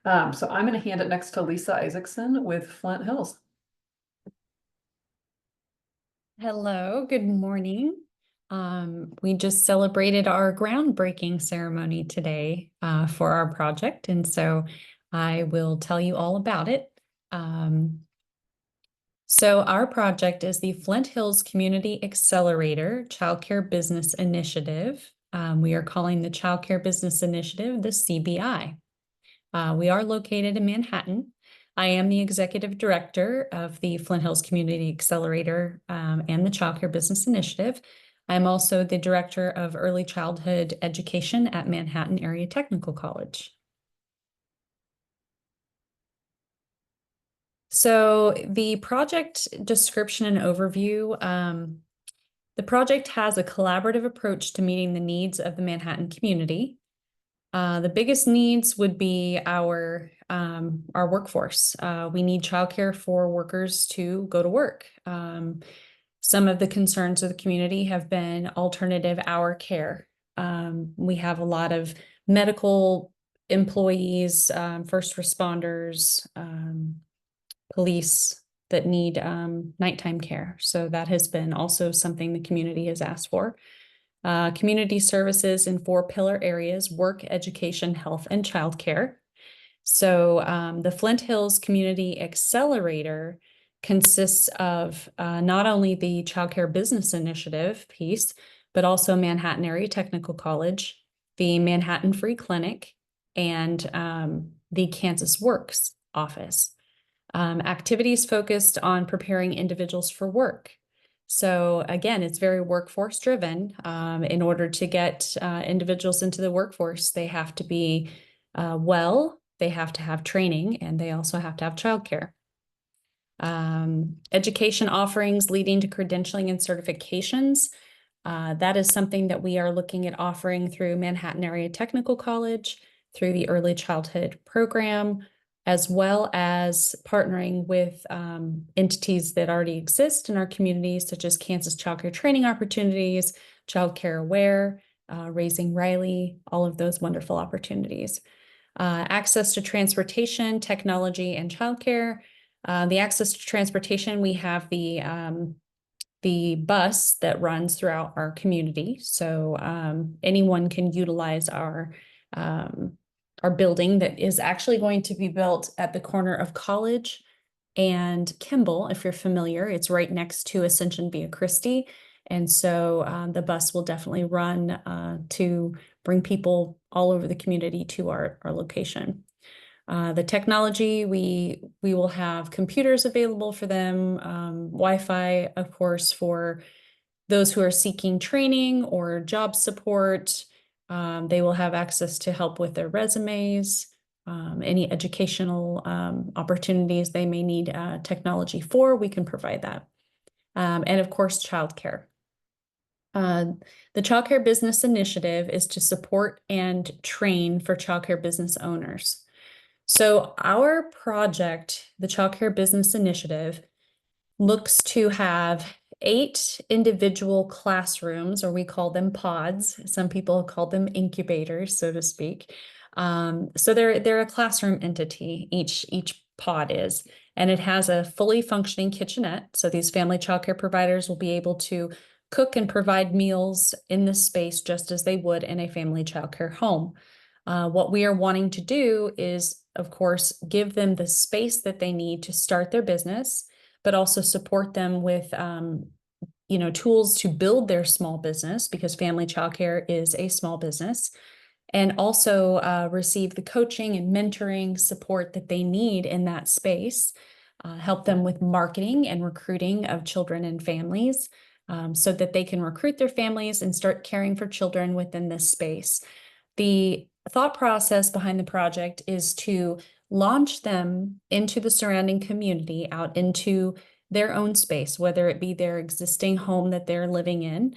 So I'm going to hand it next to Lisa Isaacson with Flint Hills. Hello, good morning. We just celebrated our groundbreaking ceremony today for our project, and so I will tell you all about it. So our project is the Flint Hills Community Accelerator Child Care Business Initiative. We are calling the Child Care Business Initiative the CBI. We are located in Manhattan. I am the executive director of the Flint Hills Community Accelerator and the Child Care Business Initiative. I'm also the director of early childhood education at Manhattan Area Technical College. So the project description and overview, the project has a collaborative approach to meeting the needs of the Manhattan community. The biggest needs would be our workforce. We need childcare for workers to go to work. Some of the concerns of the community have been alternative hour care. We have a lot of medical employees, first responders, police that need nighttime care. So that has been also something the community has asked for. Community services in 4 pillar areas: work, education, health, and childcare. So the Flint Hills Community Accelerator consists of not only the Child Care Business Initiative piece, but also Manhattan Area Technical College, the Manhattan Free Clinic, and the Kansas Works office. Activities focused on preparing individuals for work. So again, it's very workforce driven. In order to get individuals into the workforce, they have to be well, they have to have training, and they also have to have childcare. Education offerings leading to credentialing and certifications. That is something that we are looking at offering through Manhattan Area Technical College, through the Early Childhood Program, as well as partnering with entities that already exist in our communities, such as Kansas Child Care Training Opportunities, Child Care Aware, Raising Riley, all of those wonderful opportunities. Access to transportation, technology, and childcare. The access to transportation, we have the bus that runs throughout our community. So anyone can utilize our building that is actually going to be built at the corner of College and Kimball. If you're familiar, it's right next to Ascension Via Christi. And so the bus will definitely run to bring people all over the community to our location. The technology, we will have computers available for them, Wi-Fi, of course, for those who are seeking training or job support. They will have access to help with their resumes, any educational opportunities they may need technology for, we can provide that. And of course, childcare. The Child Care Business Initiative is to support and train for childcare business owners. So our project, the Child Care Business Initiative, looks to have 8 individual classrooms, or we call them pods. Some people call them incubators, so to speak. So they're a classroom entity, each pod is, and it has a fully functioning kitchenette. So these family childcare providers will be able to cook and provide meals in this space just as they would in a family childcare home. What we are wanting to do is, of course, give them the space that they need to start their business, but also support them with tools to build their small business, because family childcare is a small business, and also receive the coaching and mentoring support that they need in that space, help them with marketing and recruiting of children and families, so that they can recruit their families and start caring for children within this space. The thought process behind the project is to launch them into the surrounding community, out into their own space, whether it be their existing home that they're living in,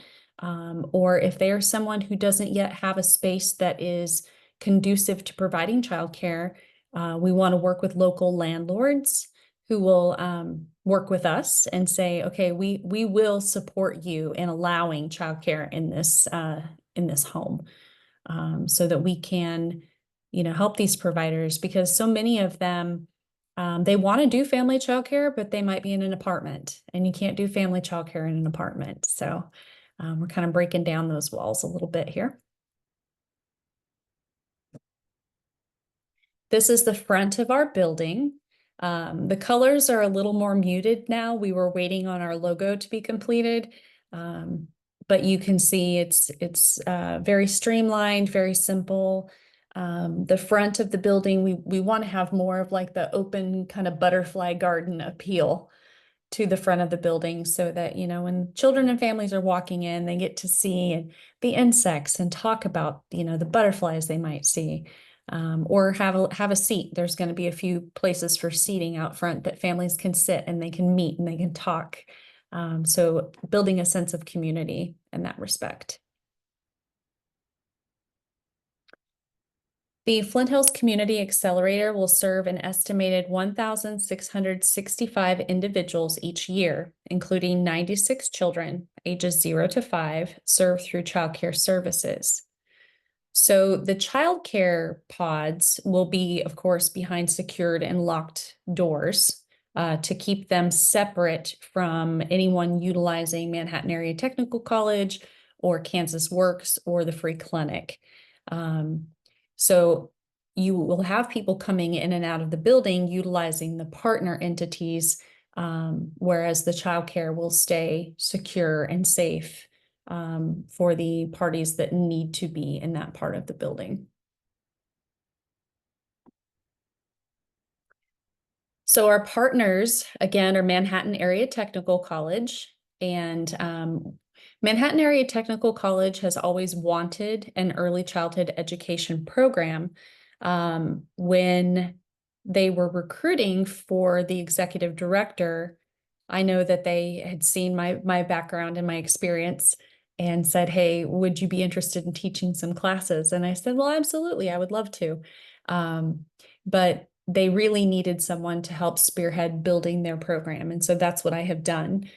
or if they are someone who doesn't yet have a space that is conducive to providing childcare, we want to work with local landlords who will work with us and say, okay, we will support you in allowing childcare in this home, so that we can, help these providers, because so many of them, they want to do family childcare, but they might be in an apartment, and you can't do family childcare in an apartment. So we're kind of breaking down those walls a little bit here. This is the front of our building. The colors are a little more muted now. We were waiting on our logo to be completed. But you can see it's very streamlined, very simple. The front of the building, we want to have more of like the open kind of butterfly garden appeal to the front of the building, so that, you know, when children and families are walking in, they get to see the insects and talk about, you know, the butterflies they might see, or have a seat. There's going to be a few places for seating out front that families can sit and they can meet and they can talk. So building a sense of community in that respect. The Flint Hills Community Accelerator will serve an estimated 1,665 individuals each year, including 96 children ages 0 to 5 served through child care services. So the child care pods will be, of course, behind secured and locked doors to keep them separate from anyone utilizing Manhattan Area Technical College or Kansas Works or the free clinic. So you will have people coming in and out of the building utilizing the partner entities, whereas the childcare will stay secure and safe for the parties that need to be in that part of the building. So our partners, again, are Manhattan Area Technical College, and Manhattan Area Technical College has always wanted an early childhood education program. When they were recruiting for the executive director, I know that they had seen my background and my experience and said, "Hey, would you be interested in teaching some classes?" And I said, "Well, absolutely, I would love to." But they really needed someone to help spearhead building their program. And so that's what I have done.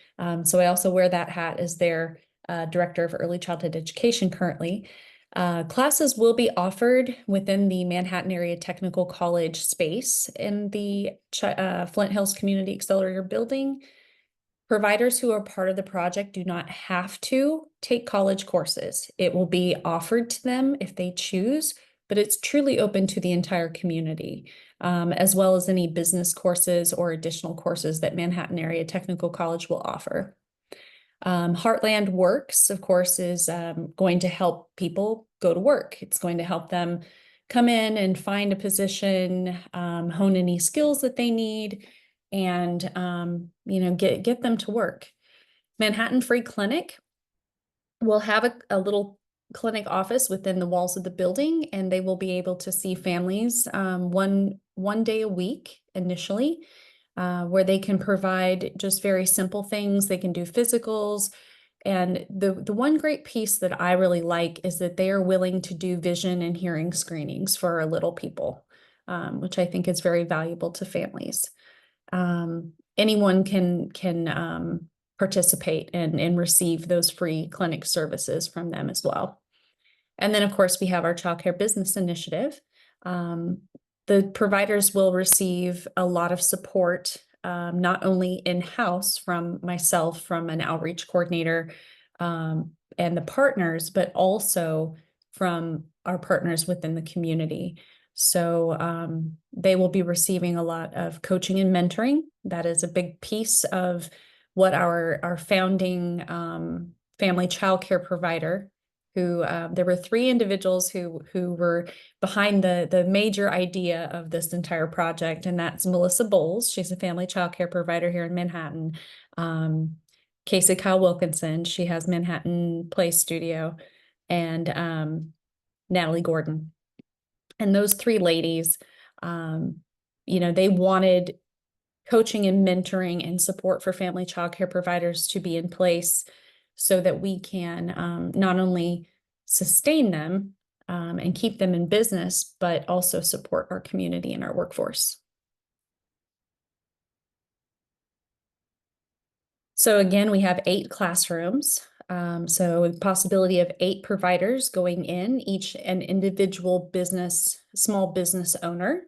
So I also wear that hat as their Director of Early Childhood Education currently. Classes will be offered within the Manhattan Area Technical College space in the Flint Hills Community Accelerator building. Providers who are part of the project do not have to take college courses. It will be offered to them if they choose, but it's truly open to the entire community, as well as any business courses or additional courses that Manhattan Area Technical College will offer. Heartland Works, of course, is going to help people go to work. It's going to help them come in and find a position, hone any skills that they need, and get them to work. Manhattan Free Clinic will have a little clinic office within the walls of the building, and they will be able to see families one day a week initially, where they can provide just very simple things. They can do physicals. And the one great piece that I really like is that they are willing to do vision and hearing screenings for our little people, which I think is very valuable to families. Anyone can participate and receive those free clinic services from them as well. And then, of course, we have our Child Care Business Initiative. The providers will receive a lot of support, not only in-house from myself, from an outreach coordinator, and the partners, but also from our partners within the community. So they will be receiving a lot of coaching and mentoring. That is a big piece of what our founding family child care provider, who there were 3 individuals who were behind the major idea of this entire project, and that's Melissa Bowles. She's a family child care provider here in Manhattan. Casey Kyle Wilkinson, she has Manhattan Play Studio, and Natalie Gordon. And those 3 ladies, they wanted coaching and mentoring and support for family child care providers to be in place so that we can not only sustain them and keep them in business, but also support our community and our workforce. So again, we have 8 classrooms. So the possibility of 8 providers going in, each an individual small business owner.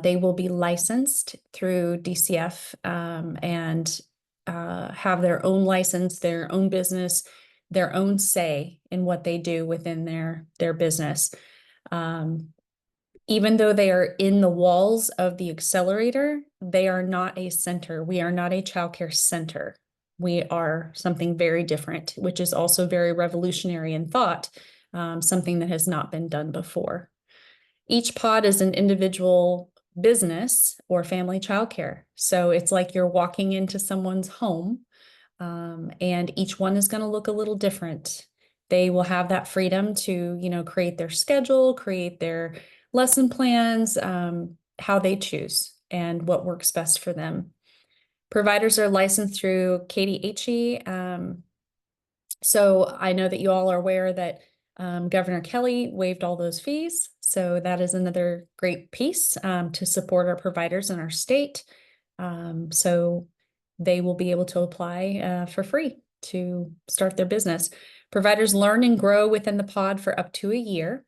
They will be licensed through DCF and have their own license, their own business, their own say in what they do within their business. Even though they are in the walls of the accelerator, they are not a center. We are not a childcare center. We are something very different, which is also very revolutionary in thought, something that has not been done before. Each pod is an individual business or family childcare. So it's like you're walking into someone's home, and each one is going to look a little different. They will have that freedom to, create their schedule, create their lesson plans, how they choose and what works best for them. Providers are licensed through KDHE. So I know that you all are aware that Governor Kelly waived all those fees. So that is another great piece to support our providers in our state. So they will be able to apply for free to start their business. Providers learn and grow within the pod for up to a year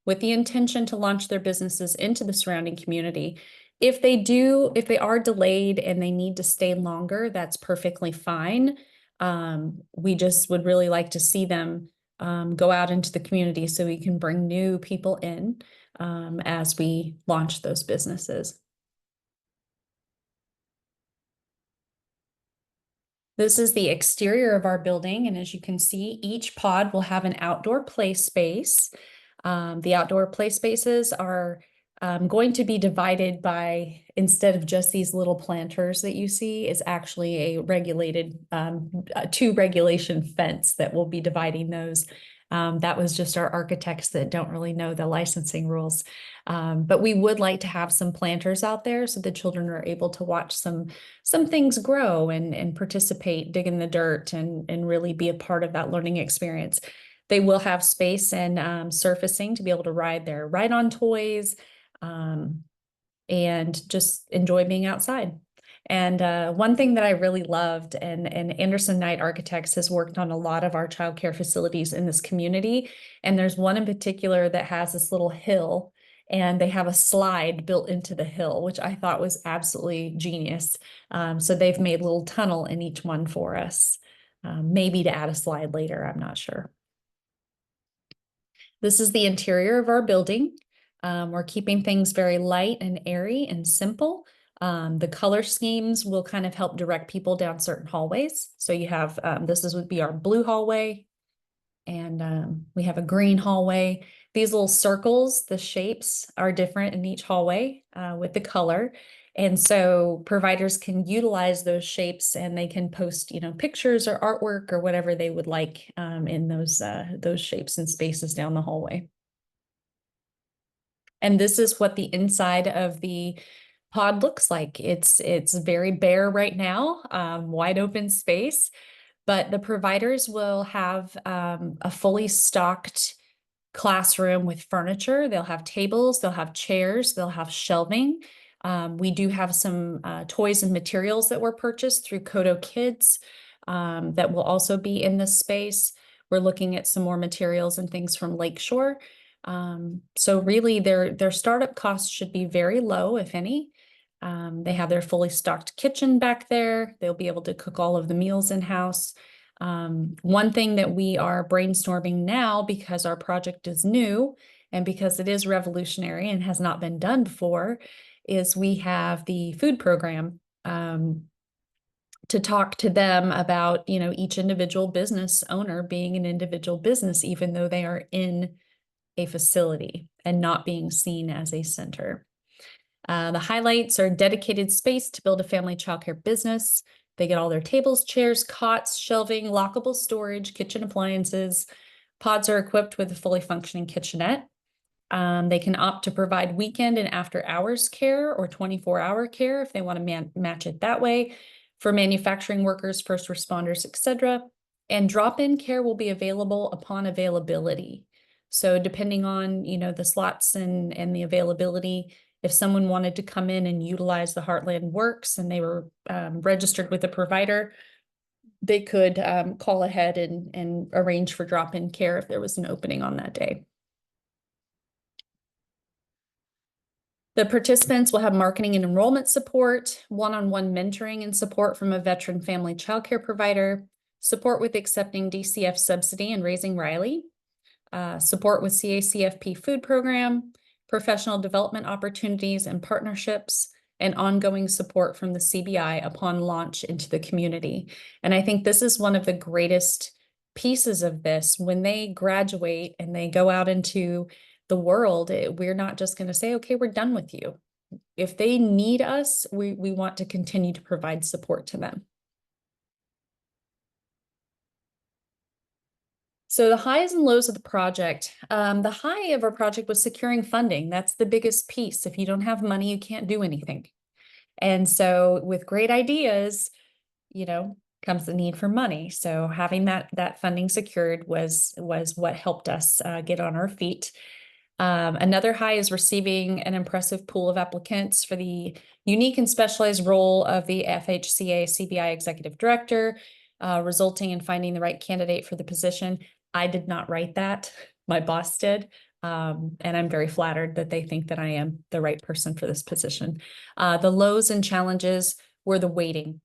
with the intention to launch their businesses into the surrounding community. If they are delayed and they need to stay longer, that's perfectly fine. We just would really like to see them go out into the community so we can bring new people in as we launch those businesses. This is the exterior of our building, and as you can see, each pod will have an outdoor play space. The outdoor play spaces are going to be divided by, instead of just these little planters that you see, is actually a regulated two regulation fence that will be dividing those. That was just our architects that don't really know the licensing rules. But we would like to have some planters out there so the children are able to watch some things grow and participate, dig in the dirt, and really be a part of that learning experience. They will have space and surfacing to be able to ride their ride-on toys and just enjoy being outside. And one thing that I really loved, and Anderson Knight Architects has worked on a lot of our childcare facilities in this community, and there's one in particular that has this little hill, and they have a slide built into the hill, which I thought was absolutely genius. So they've made a little tunnel in each one for us, maybe to add a slide later, I'm not sure. This is the interior of our building. We're keeping things very light and airy and simple. The color schemes will kind of help direct people down certain hallways. So you have, would be our blue hallway, and we have a green hallway. These little circles, the shapes are different in each hallway with the color. And so providers can utilize those shapes, and they can post, pictures or artwork or whatever they would like in those shapes and spaces down the hallway. And this is what the inside of the pod looks like. It's very bare right now, wide open space, but the providers will have a fully stocked classroom with furniture. They'll have tables, they'll have chairs, they'll have shelving. We do have some toys and materials that were purchased through Kodo Kids that will also be in this space. We're looking at some more materials and things from Lakeshore. So really their startup costs should be very low, if any. They have their fully stocked kitchen back there. They'll be able to cook all of the meals in-house. One thing that we are brainstorming now, because our project is new and because it is revolutionary and has not been done before, is we have the food program to talk to them about, each individual business owner being an individual business, even though they are in a facility and not being seen as a center. The highlights are dedicated space to build a family childcare business. They get all their tables, chairs, cots, shelving, lockable storage, kitchen appliances. Pods are equipped with a fully functioning kitchenette. They can opt to provide weekend and after hours care or 24-hour care if they want to match it that way for manufacturing workers, first responders, etc. And drop-in care will be available upon availability. So depending on, the slots and the availability, if someone wanted to come in and utilize the Heartland Works and they were registered with a provider, they could call ahead and arrange for drop-in care if there was an opening on that day. The participants will have marketing and enrollment support, one-on-one mentoring and support from a veteran family childcare provider, support with accepting DCF subsidy and raising Riley, support with CACFP food program, professional development opportunities and partnerships, and ongoing support from the CBI upon launch into the community. And I think this is one of the greatest pieces of this. When they graduate and they go out into the world, we're not just going to say, okay, we're done with you. If they need us, we want to continue to provide support to them. So the highs and lows of the project. The high of our project was securing funding. That's the biggest piece. If you don't have money, you can't do anything. And so with great ideas, comes the need for money. So having that funding secured was what helped us get on our feet. Another high is receiving an impressive pool of applicants for the unique and specialized role of the FHCA CBI Executive Director, resulting in finding the right candidate for the position. I did not write that. My boss did. And I'm very flattered that they think that I am the right person for this position. The lows and challenges were the waiting.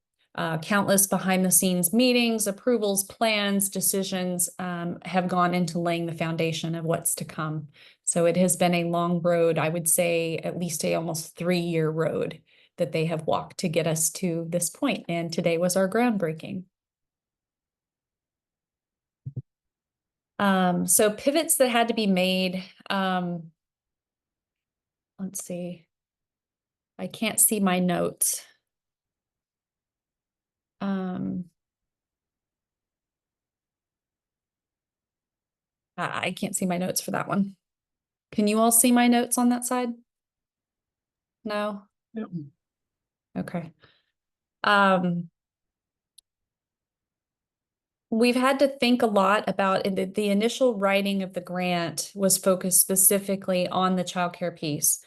Countless behind the scenes meetings, approvals, plans, decisions have gone into laying the foundation of what's to come. So it has been a long road, I would say at least a almost 3-year road that they have walked to get us to this point. And today was our groundbreaking. So pivots that had to be made. Let's see. I can't see my notes. I can't see my notes for that one. Can you all see my notes on that side? No? Yep. Okay. We've had to think a lot about the initial writing of the grant was focused specifically on the childcare piece.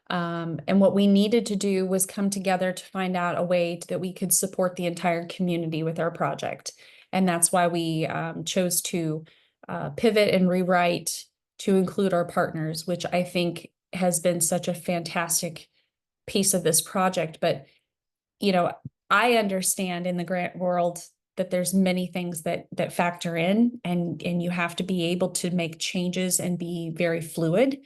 And what we needed to do was come together to find out a way that we could support the entire community with our project. And that's why we chose to pivot and rewrite to include our partners, which I think has been such a fantastic piece of this project. But, I understand in the grant world that there's many things that factor in, and you have to be able to make changes and be very fluid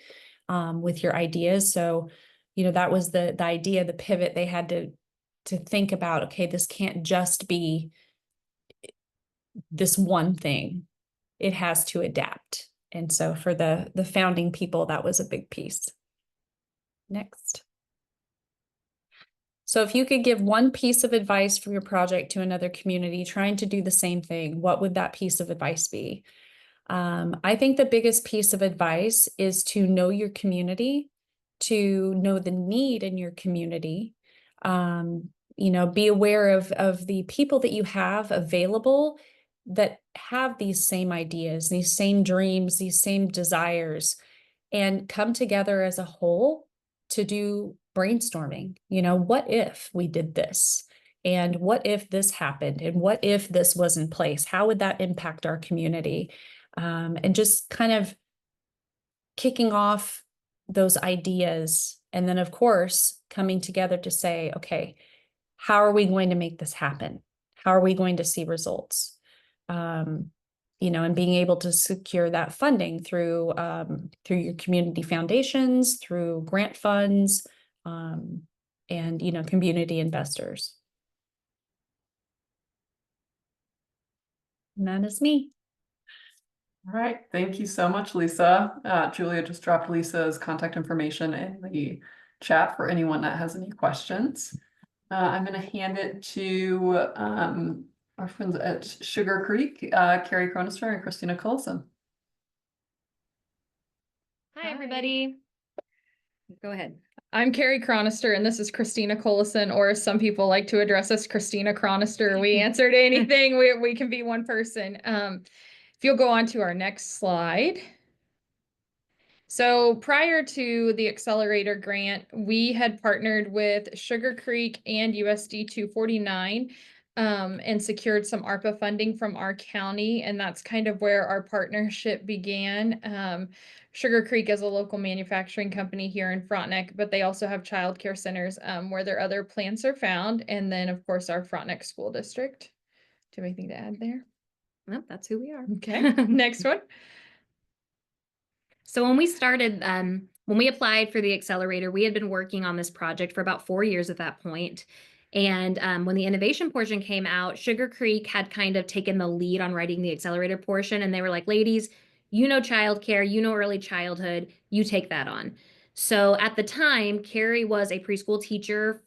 with your ideas. So, that was the idea, the pivot. They had to think about, okay, this can't just be this one thing. It has to adapt. And so for the founding people, that was a big piece. Next. So if you could give one piece of advice from your project to another community trying to do the same thing, what would that piece of advice be? I think the biggest piece of advice is to know your community, to know the need in your community, be aware of the people that you have available that have these same ideas, these same dreams, these same desires, and come together as a whole to do brainstorming. What if we did this? And what if this happened? And what if this was in place? How would that impact our community? And just kind of kicking off those ideas. And then, of course, coming together to say, okay, how are we going to make this happen? How are we going to see results? And being able to secure that funding through your community foundations, through grant funds, and community investors. And that is me. All right, thank you so much, Lisa. Julia just dropped Lisa's contact information in the chat for anyone that has any questions. I'm going to hand it to our friends at Sugar Creek, Carrie Cronister and Christina Coulson. Hi, everybody. Go ahead. I'm Carrie Cronister, and this is Christina Collison, or some people like to address us Christina Cronister. We answer to anything. We can be one person. If you'll go on to our next slide. So prior to the Accelerator grant, we had partnered with Sugar Creek and USD 249 and secured some ARPA funding from our county. And that's kind of where our partnership began. Sugar Creek is a local manufacturing company here in Frontenac, but they also have child care centers where their other plants are found. And then, of course, our Frontenac School District. Do you have anything to add there? Nope, that's who we are. Okay, next one. So when we started when we applied for the accelerator, we had been working on this project for about 4 years at that point. And when the innovation portion came out, Sugar Creek had kind of taken the lead on writing the accelerator portion. And they were like, ladies, you know childcare, you know early childhood, you take that on. So at the time, Carrie was a preschool teacher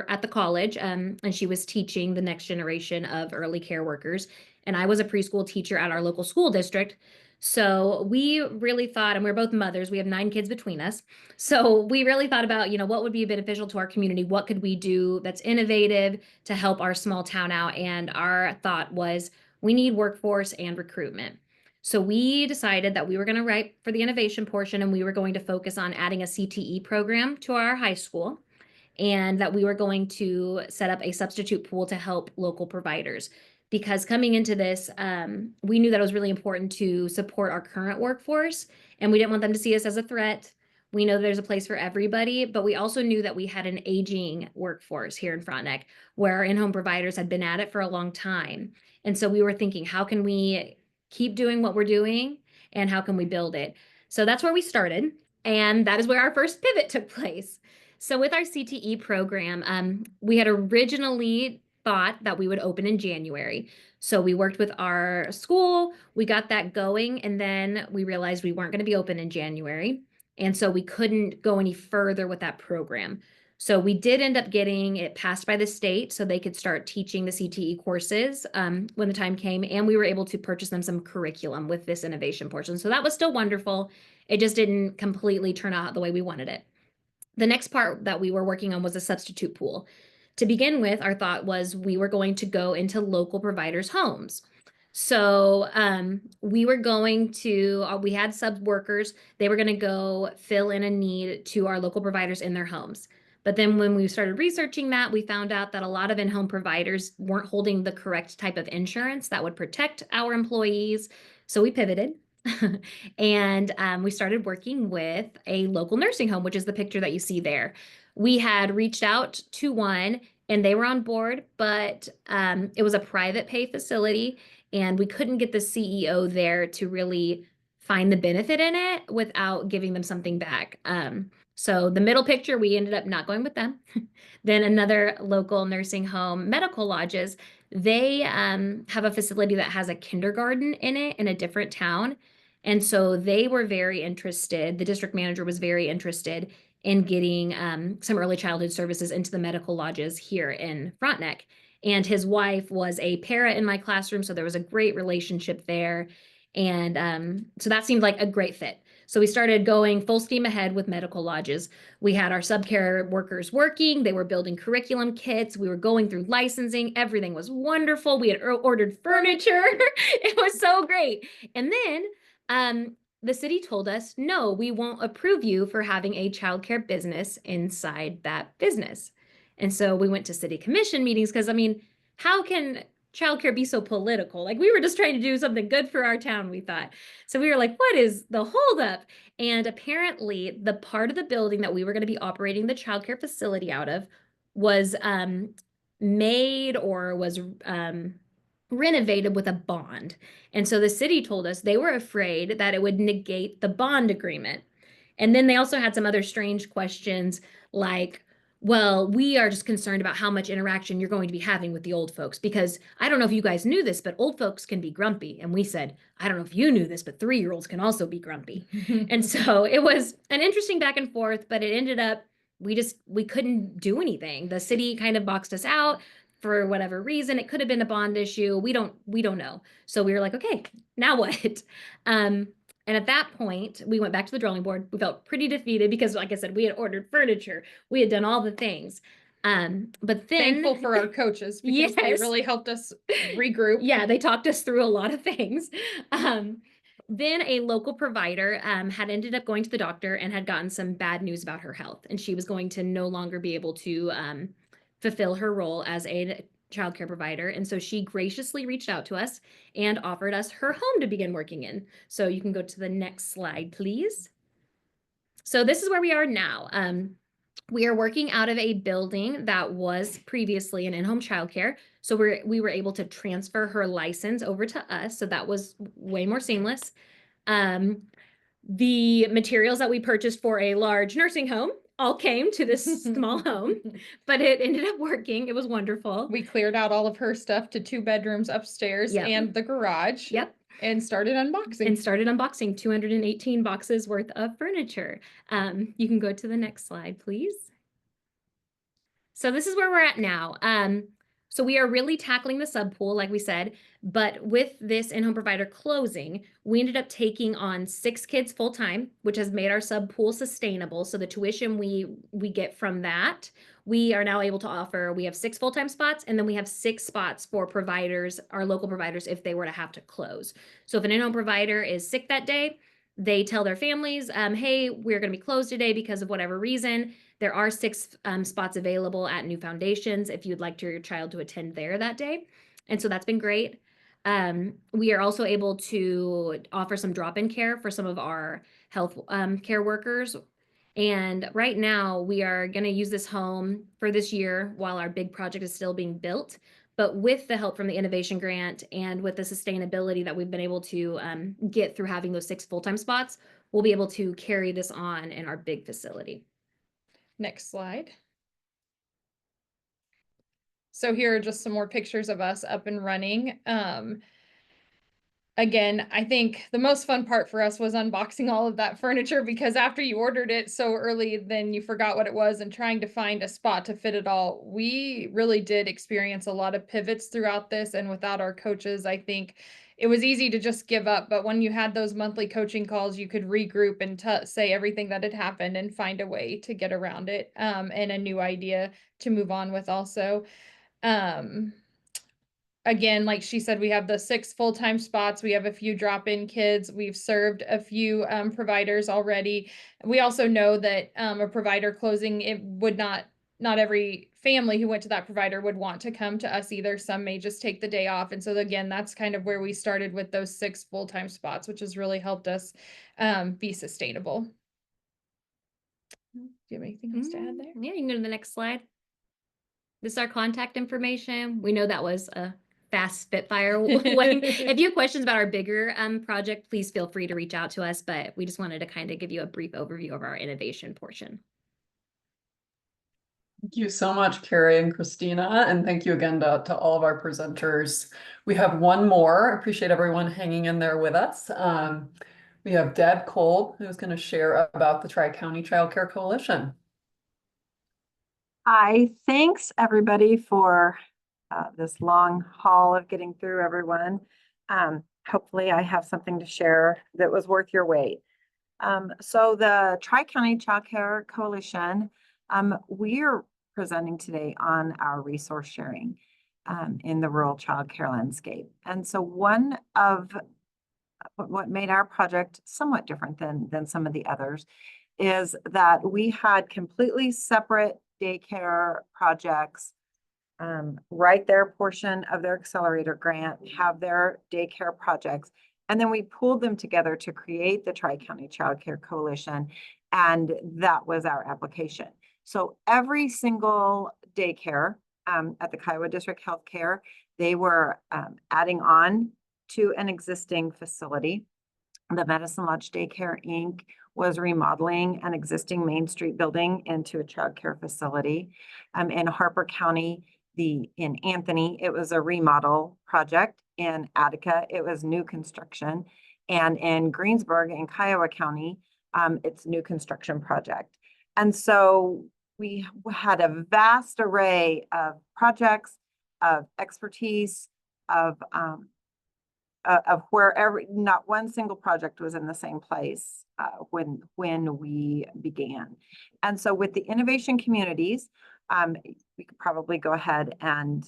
at the college, and she was teaching the next generation of early care workers. And I was a preschool teacher at our local school district. So we really thought, and we're both mothers, we have 9 kids between us. So we really thought about, what would be beneficial to our community? What could we do that's innovative to help our small town out? And our thought was, we need workforce and recruitment. So we decided that we were going to write for the innovation portion, and we were going to focus on adding a CTE program to our high school, and that we were going to set up a substitute pool to help local providers. Because coming into this, we knew that it was really important to support our current workforce, and we didn't want them to see us as a threat. We know there's a place for everybody, but we also knew that we had an aging workforce here in Frontenac, where our in-home providers had been at it for a long time. And so we were thinking, how can we keep doing what we're doing, and how can we build it? So that's where we started, and that is where our first pivot took place. So with our CTE program, we had originally thought that we would open in January. So we worked with our school, we got that going, and then we realized we weren't going to be open in January. And so we couldn't go any further with that program. So we did end up getting it passed by the state so they could start teaching the CTE courses when the time came, and we were able to purchase them some curriculum with this innovation portion. So that was still wonderful. It just didn't completely turn out the way we wanted it. The next part that we were working on was a substitute pool. To begin with, our thought was we were going to go into local providers' homes. So we were going to, we had sub workers, they were going to go fill in a need to our local providers in their homes. But then when we started researching that, we found out that a lot of in-home providers weren't holding the correct type of insurance that would protect our employees. So we pivoted. And we started working with a local nursing home, which is the picture that you see there. We had reached out to one and they were on board, but it was a private pay facility, and we couldn't get the CEO there to really find the benefit in it without giving them something back. So the middle picture, we ended up not going with them. Then another local nursing home, Medical Lodges, they have a facility that has a kindergarten in it in a different town. And so they were very interested, the district manager was very interested in getting some early childhood services into the Medical Lodges here in Frontenac. And his wife was a para in my classroom, so there was a great relationship there. And so that seemed like a great fit. So we started going full steam ahead with Medical Lodges. We had our sub-care workers working. They were building curriculum kits. We were going through licensing. Everything was wonderful. We had ordered furniture. It was so great. And then the city told us, no, we won't approve you for having a childcare business inside that business. And so we went to city commission meetings because, how can childcare be so political? Like, we were just trying to do something good for our town, we thought. So we were like, what is the holdup? And apparently the part of the building that we were going to be operating the childcare facility out of was made or was renovated with a bond. And so the city told us they were afraid that it would negate the bond agreement. And then they also had some other strange questions like, well, we are just concerned about how much interaction you're going to be having with the old folks, because I don't know if you guys knew this, but old folks can be grumpy. And we said, I don't know if you knew this, but 3-year-olds can also be grumpy. And so it was an interesting back and forth, but it ended up, we couldn't do anything. The city kind of boxed us out for whatever reason. It could have been a bond issue. We don't know. So we were like, okay, now what? And at that point, we went back to the drawing board. We felt pretty defeated because, like I said, we had ordered furniture. We had done all the things. But then Thankful for our coaches because they Yes. really helped us regroup. Yeah, they talked us through a lot of things. Then a local provider had ended up going to the doctor and had gotten some bad news about her health. And she was going to no longer be able to fulfill her role as a childcare provider. And so she graciously reached out to us and offered us her home to begin working in. So you can go to the next slide, please. So this is where we are now. We are working out of a building that was previously an in-home childcare. So we were able to transfer her license over to us. So that was way more seamless. The materials that we purchased for a large nursing home all came to this small home, but it ended up working. It was wonderful. We cleared out all of her stuff to 2 bedrooms upstairs Yep. and the garage. Yep. And started unboxing. And started unboxing 218 boxes worth of furniture. You can go to the next slide, please. So this is where we're at now. So we are really tackling the subpool, like we said, but with this in-home provider closing, we ended up taking on 6 kids full-time, which has made our subpool sustainable. So the tuition we get from that, we are now able to offer, we have 6 full-time spots, and then we have 6 spots for providers, our local providers, if they were to have to close. So if an in-home provider is sick that day, they tell their families, hey, we're gonna be closed today because of whatever reason. There are 6 spots available at New Foundations if you'd like your child to attend there that day. And so that's been great. We are also able to offer some drop-in care for some of our health care workers. And right now we are going to use this home for this year while our big project is still being built. But with the help from the Innovation Grant and with the sustainability that we've been able to get through having those 6 full-time spots, we'll be able to carry this on in our big facility. Next slide. So here are just some more pictures of us up and running. Again, I think the most fun part for us was unboxing all of that furniture, because after you ordered it so early, then you forgot what it was, and trying to find a spot to fit it all. We really did experience a lot of pivots throughout this, and without our coaches, I think it was easy to just give up. But when you had those monthly coaching calls, you could regroup and say everything that had happened and find a way to get around it, and a new idea to move on with also. Again, like she said, we have the 6 full-time spots. We have a few drop-in kids. We've served a few providers already. We also know that a provider closing, it would not every family who went to that provider would want to come to us either. Some may just take the day off. And so again, that's kind of where we started with those 6 full-time spots, which has really helped us be sustainable. Do you have anything else to add there? Yeah, you can go to the next slide. This is our contact information. We know that was a fast spitfire way. If you have questions about our bigger project, please feel free to reach out to us, but we just wanted to kind of give you a brief overview of our innovation portion. Thank you so much, Carrie and Christina, and thank you again to all of our presenters. We have one more. I appreciate everyone hanging in there with us. We have Deb Cole, who's going to share about the Tri-County Child Care Coalition. Hi, thanks everybody for this long haul of getting through everyone. Hopefully I have something to share that was worth your wait. So the Tri-County Child Care Coalition, we're presenting today on our resource sharing in the rural child care landscape. And so one of what made our project somewhat different than some of the others is that we had completely separate daycare projects, write their portion of their accelerator grant, have their daycare projects, and then we pulled them together to create the Tri-County Child Care Coalition, and that was our application. So every single daycare at the Kiowa District Healthcare, they were adding on to an existing facility. The Medicine Lodge Daycare Inc. was remodeling an existing Main Street building into a child care facility. In Harper County, in Anthony, it was a remodel project. In Attica, it was new construction. And in Greensburg in Kiowa County, it's new construction project. And so we had a vast array of projects, of expertise, of wherever, not one single project was in the same place when we began. And so with the innovation communities, we could probably go ahead and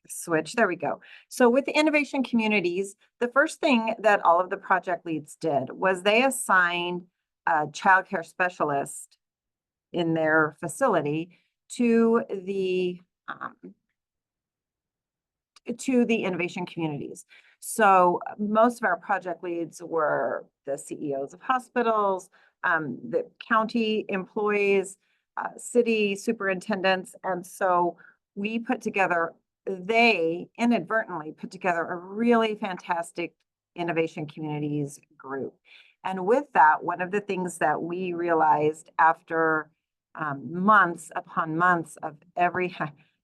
switch. There we go. So with the innovation communities, the first thing that all of the project leads did was they assigned a childcare specialist in their facility to the innovation communities. So most of our project leads were the CEOs of hospitals, the county employees, city superintendents. And so we they inadvertently put together a really fantastic innovation communities group. And with that, one of the things that we realized after months upon months of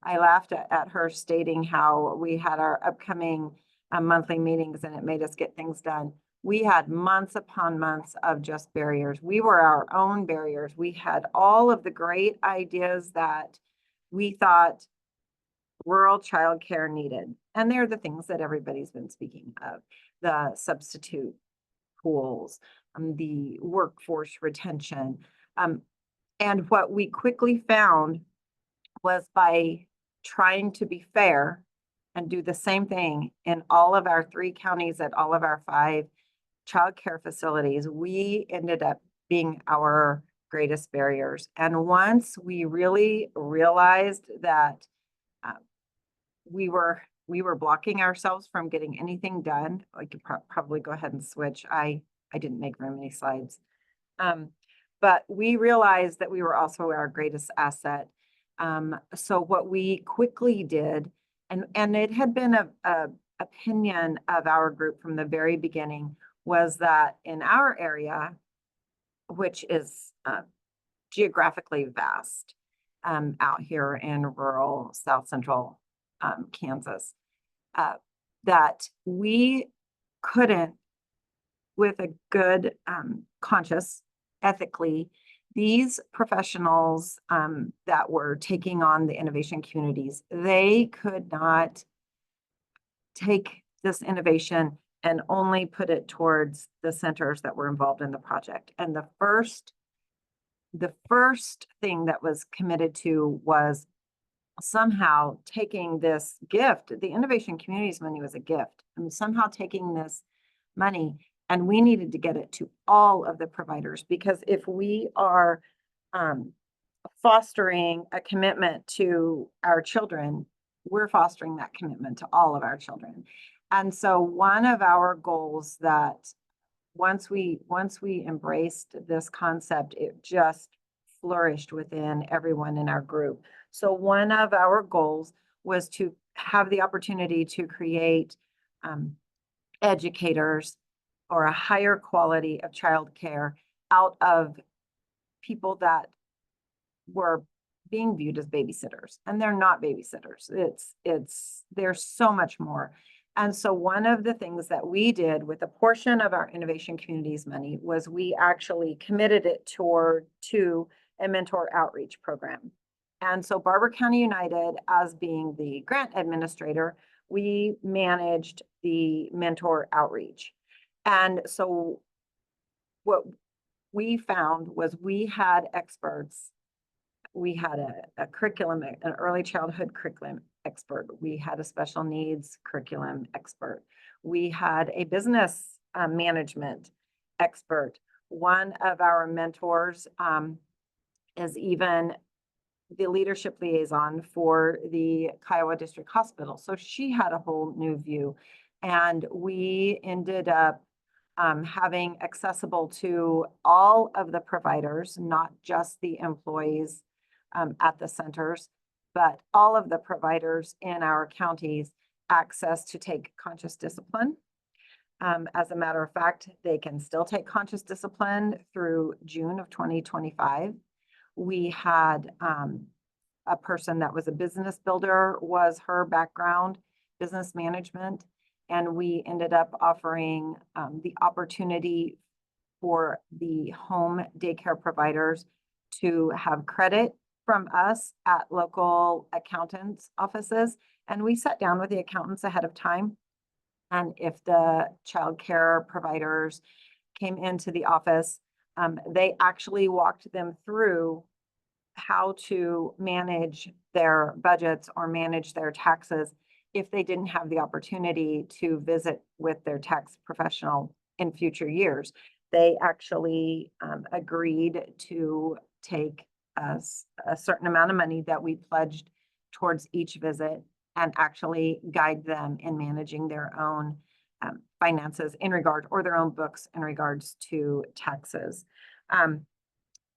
I laughed at her stating how we had our upcoming monthly meetings and it made us get things done. We had months upon months of just barriers. We were our own barriers. We had all of the great ideas that we thought rural childcare needed. And they're the things that everybody's been speaking of, the substitute pools, the workforce retention. And what we quickly found was by trying to be fair and do the same thing in all of our 3 counties at all of our 5 child care facilities, we ended up being our greatest barriers. And once we really realized that we were blocking ourselves from getting anything done, I could probably go ahead and switch. I didn't make very many slides. But we realized that we were also our greatest asset. So what we quickly did, and it had been a opinion of our group from the very beginning, was that in our area, which is geographically vast, out here in rural South Central Kansas, that we couldn't, with a good conscience, ethically, these professionals that were taking on the innovation communities, they could not take this innovation and only put it towards the centers that were involved in the project. And the first thing that was committed to was somehow taking this gift. The innovation communities money was a gift, and somehow taking this money, and we needed to get it to all of the providers, because if we are fostering a commitment to our children, we're fostering that commitment to all of our children. And so one of our goals that once we embraced this concept, it just flourished within everyone in our group. So one of our goals was to have the opportunity to create educators or a higher quality of childcare out of people that were being viewed as babysitters, and they're not babysitters. There's so much more. And so one of the things that we did with a portion of our innovation communities money was we actually committed it to a mentor outreach program. And so Barber County United, as being the grant administrator, we managed the mentor outreach. And so what we found was we had experts. We had a curriculum, an early childhood curriculum expert. We had a special needs curriculum expert. We had a business management expert. One of our mentors is even the leadership liaison for the Kiowa District Hospital. So she had a whole new view. And we ended up having accessible to all of the providers, not just the employees at the centers, but all of the providers in our counties, access to take conscious discipline. As a matter of fact, they can still take conscious discipline through June of 2025. We had a person that was a business builder, was her background, business management, and we ended up offering the opportunity for the home daycare providers to have credit from us at local accountants' offices. And we sat down with the accountants ahead of time. And if the child care providers came into the office, they actually walked them through how to manage their budgets or manage their taxes if they didn't have the opportunity to visit with their tax professional in future years. They actually agreed to take a certain amount of money that we pledged towards each visit and actually guide them in managing their own finances in regard, or their own books in regards to taxes.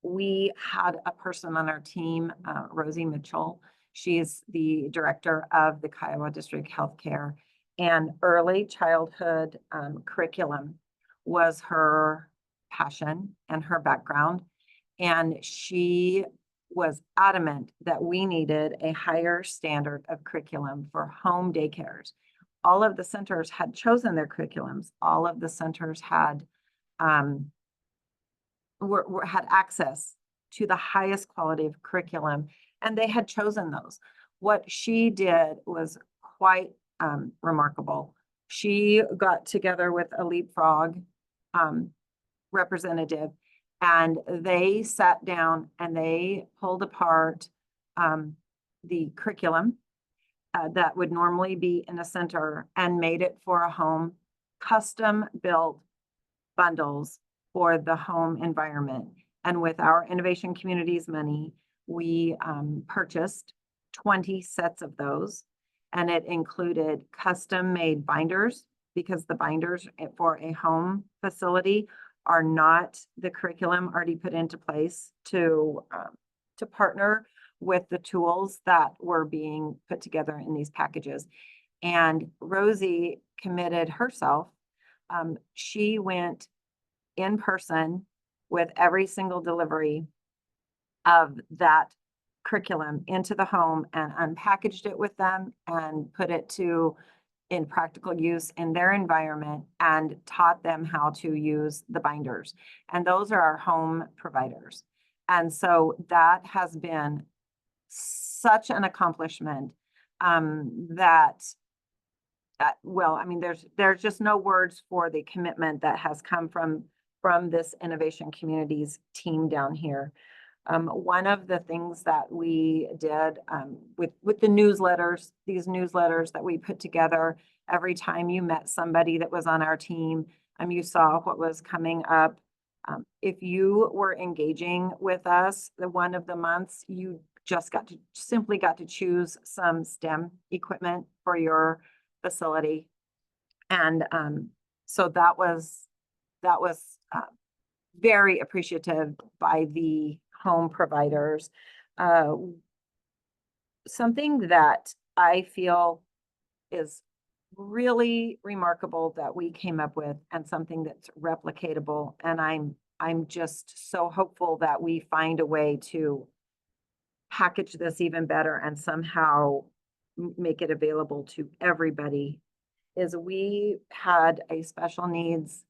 We had a person on our team, Rosie Mitchell. She's the director of the Kiowa District Healthcare, and early childhood curriculum was her passion and her background. And she was adamant that we needed a higher standard of curriculum for home daycares. All of the centers had chosen their curriculums. All of the centers had had access to the highest quality of curriculum, and they had chosen those. What she did was quite remarkable. She got together with a Leapfrog representative, and they sat down and they pulled apart the curriculum that would normally be in a center and made it for a home, custom built bundles for the home environment. And with our Innovation Communities money, we purchased 20 sets of those, and it included custom made binders, because the binders for a home facility are not the curriculum already put into place to partner with the tools that were being put together in these packages. And Rosie committed herself. She went in person with every single delivery of that curriculum into the home and unpackaged it with them and put it in practical use in their environment and taught them how to use the binders. And those are our home providers. And so that has been such an accomplishment that well, I mean, there's just no words for the commitment that has come from this Innovation Communities team down here. One of the things that we did with the newsletters, these newsletters that we put together, every time you met somebody that was on our team, you saw what was coming up. If you were engaging with us, the one of the months, you just simply got to choose some STEM equipment for your facility. And so that was very appreciative by the home providers. Something that I feel is really remarkable that we came up with, and something that's replicatable, and I'm just so hopeful that we find a way to package this even better and somehow make it available to everybody, is we had a special needs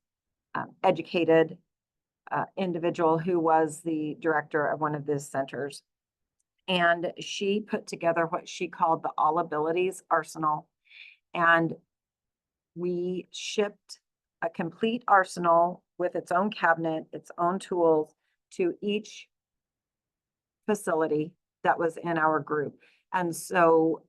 educated individual who was the director of one of these centers. And she put together what she called the All Abilities Arsenal. And we shipped a complete arsenal with its own cabinet, its own tools to each facility that was in our group. And so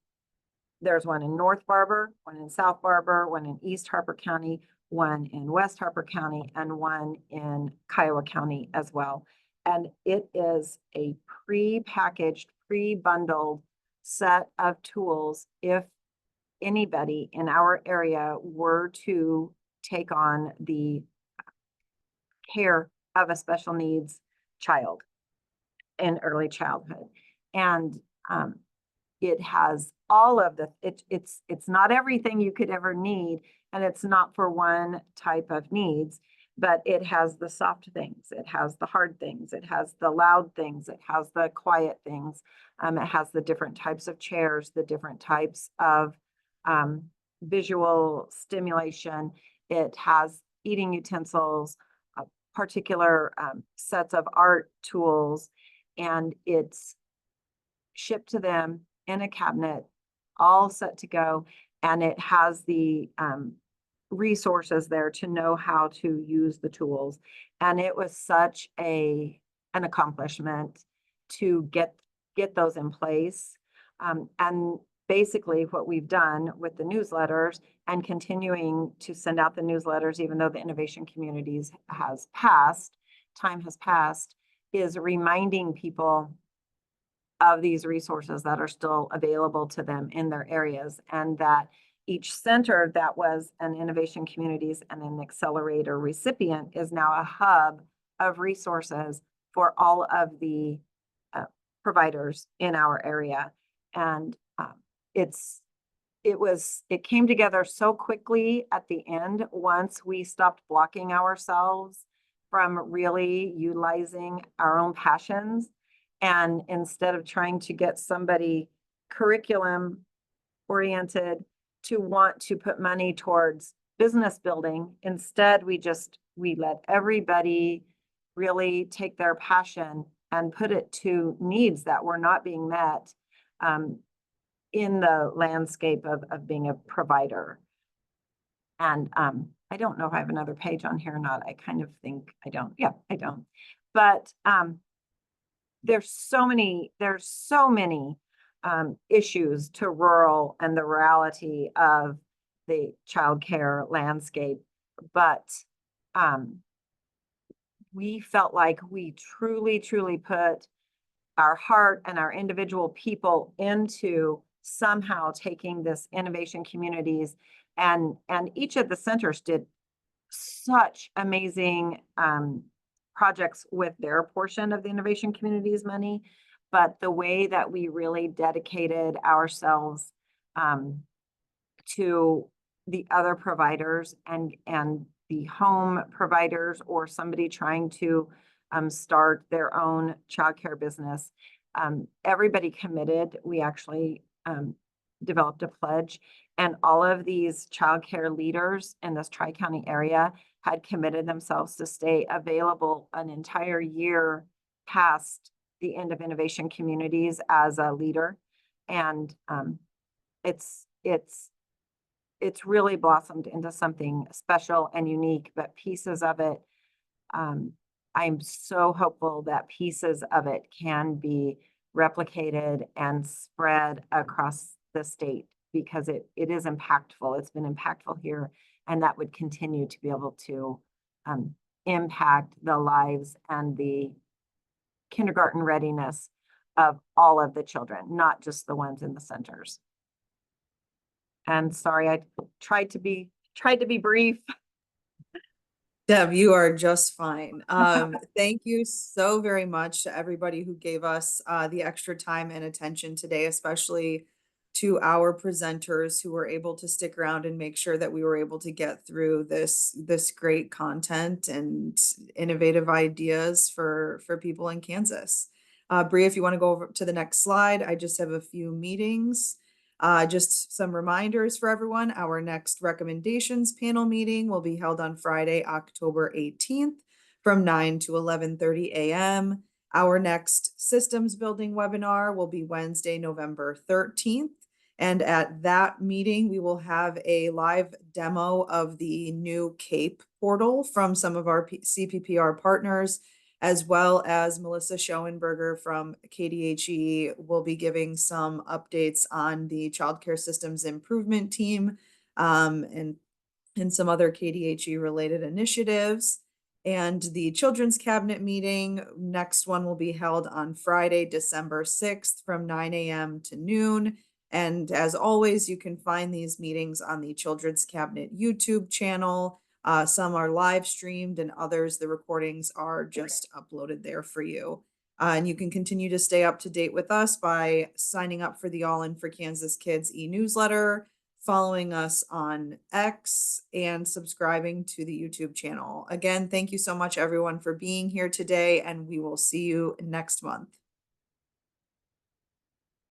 there's one in North Barber, one in South Barber, one in East Harper County, one in West Harper County, and one in Kiowa County as well. And it is a pre-packaged, pre-bundled set of tools if anybody in our area were to take on the care of a special needs child in early childhood. And it has all of it's not everything you could ever need, and it's not for one type of needs, but it has the soft things, it has the hard things, it has the loud things, it has the quiet things, it has the different types of chairs, the different types of visual stimulation, it has eating utensils, particular sets of art tools, and it's shipped to them in a cabinet, all set to go. And it has the resources there to know how to use the tools. And it was such an accomplishment to get those in place. And basically what we've done with the newsletters and continuing to send out the newsletters, even though the Innovation Communities time has passed, is reminding people of these resources that are still available to them in their areas, and that each center that was an Innovation Communities and an Accelerator recipient is now a hub of resources for all of the providers in our area. And it came together so quickly at the end once we stopped blocking ourselves from really utilizing our own passions. And instead of trying to get somebody curriculum oriented to want to put money towards business building, instead we let everybody really take their passion and put it to needs that were not being met in the landscape of being a provider. And I don't know if I have another page on here or not. I kind of think I don't. Yeah, I don't. But there's so many issues to rural and the reality of the childcare landscape. But we felt like we truly put our heart and our individual people into somehow taking this innovation communities, and each of the centers did such amazing projects with their portion of the innovation communities money. But the way that we really dedicated ourselves to the other providers and the home providers or somebody trying to start their own childcare business, everybody committed. We actually developed a pledge, and all of these childcare leaders in this Tri-County area had committed themselves to stay available an entire year past the end of Innovation Communities as a leader. And it's really blossomed into something special and unique, but pieces of it, I'm so hopeful that pieces of it can be replicated and spread across the state, because it is impactful. It's been impactful here, and that would continue to be able to impact the lives and the kindergarten readiness of all of the children, not just the ones in the centers. And sorry, I tried to be brief. Deb, you are just fine. Thank you so very much to everybody who gave us the extra time and attention today, especially to our presenters who were able to stick around and make sure that we were able to get through this great content and innovative ideas for people in Kansas. Bree, if you want to go over to the next slide, I just have a few meetings. Just some reminders for everyone. Our next recommendations panel meeting will be held on Friday, October 18th from 9 to 11:30 a.m. Our next systems building webinar will be Wednesday, November 13th. And at that meeting, we will have a live demo of the new CAPE portal from some of our CPPR partners, as well as Melissa Schoenberger from KDHE will be giving some updates on the Child Care Systems Improvement Team and some other KDHE related initiatives. And the Children's Cabinet meeting, next one will be held on Friday, December 6th from 9 a.m. to noon. And as always, you can find these meetings on the Children's Cabinet YouTube channel. Some are live streamed and others, the recordings are just uploaded there for you. And you can continue to stay up to date with us by signing up for the All In for Kansas Kids e-newsletter, following us on X, and subscribing to the YouTube channel. Again, thank you so much everyone for being here today, and we will see you next month.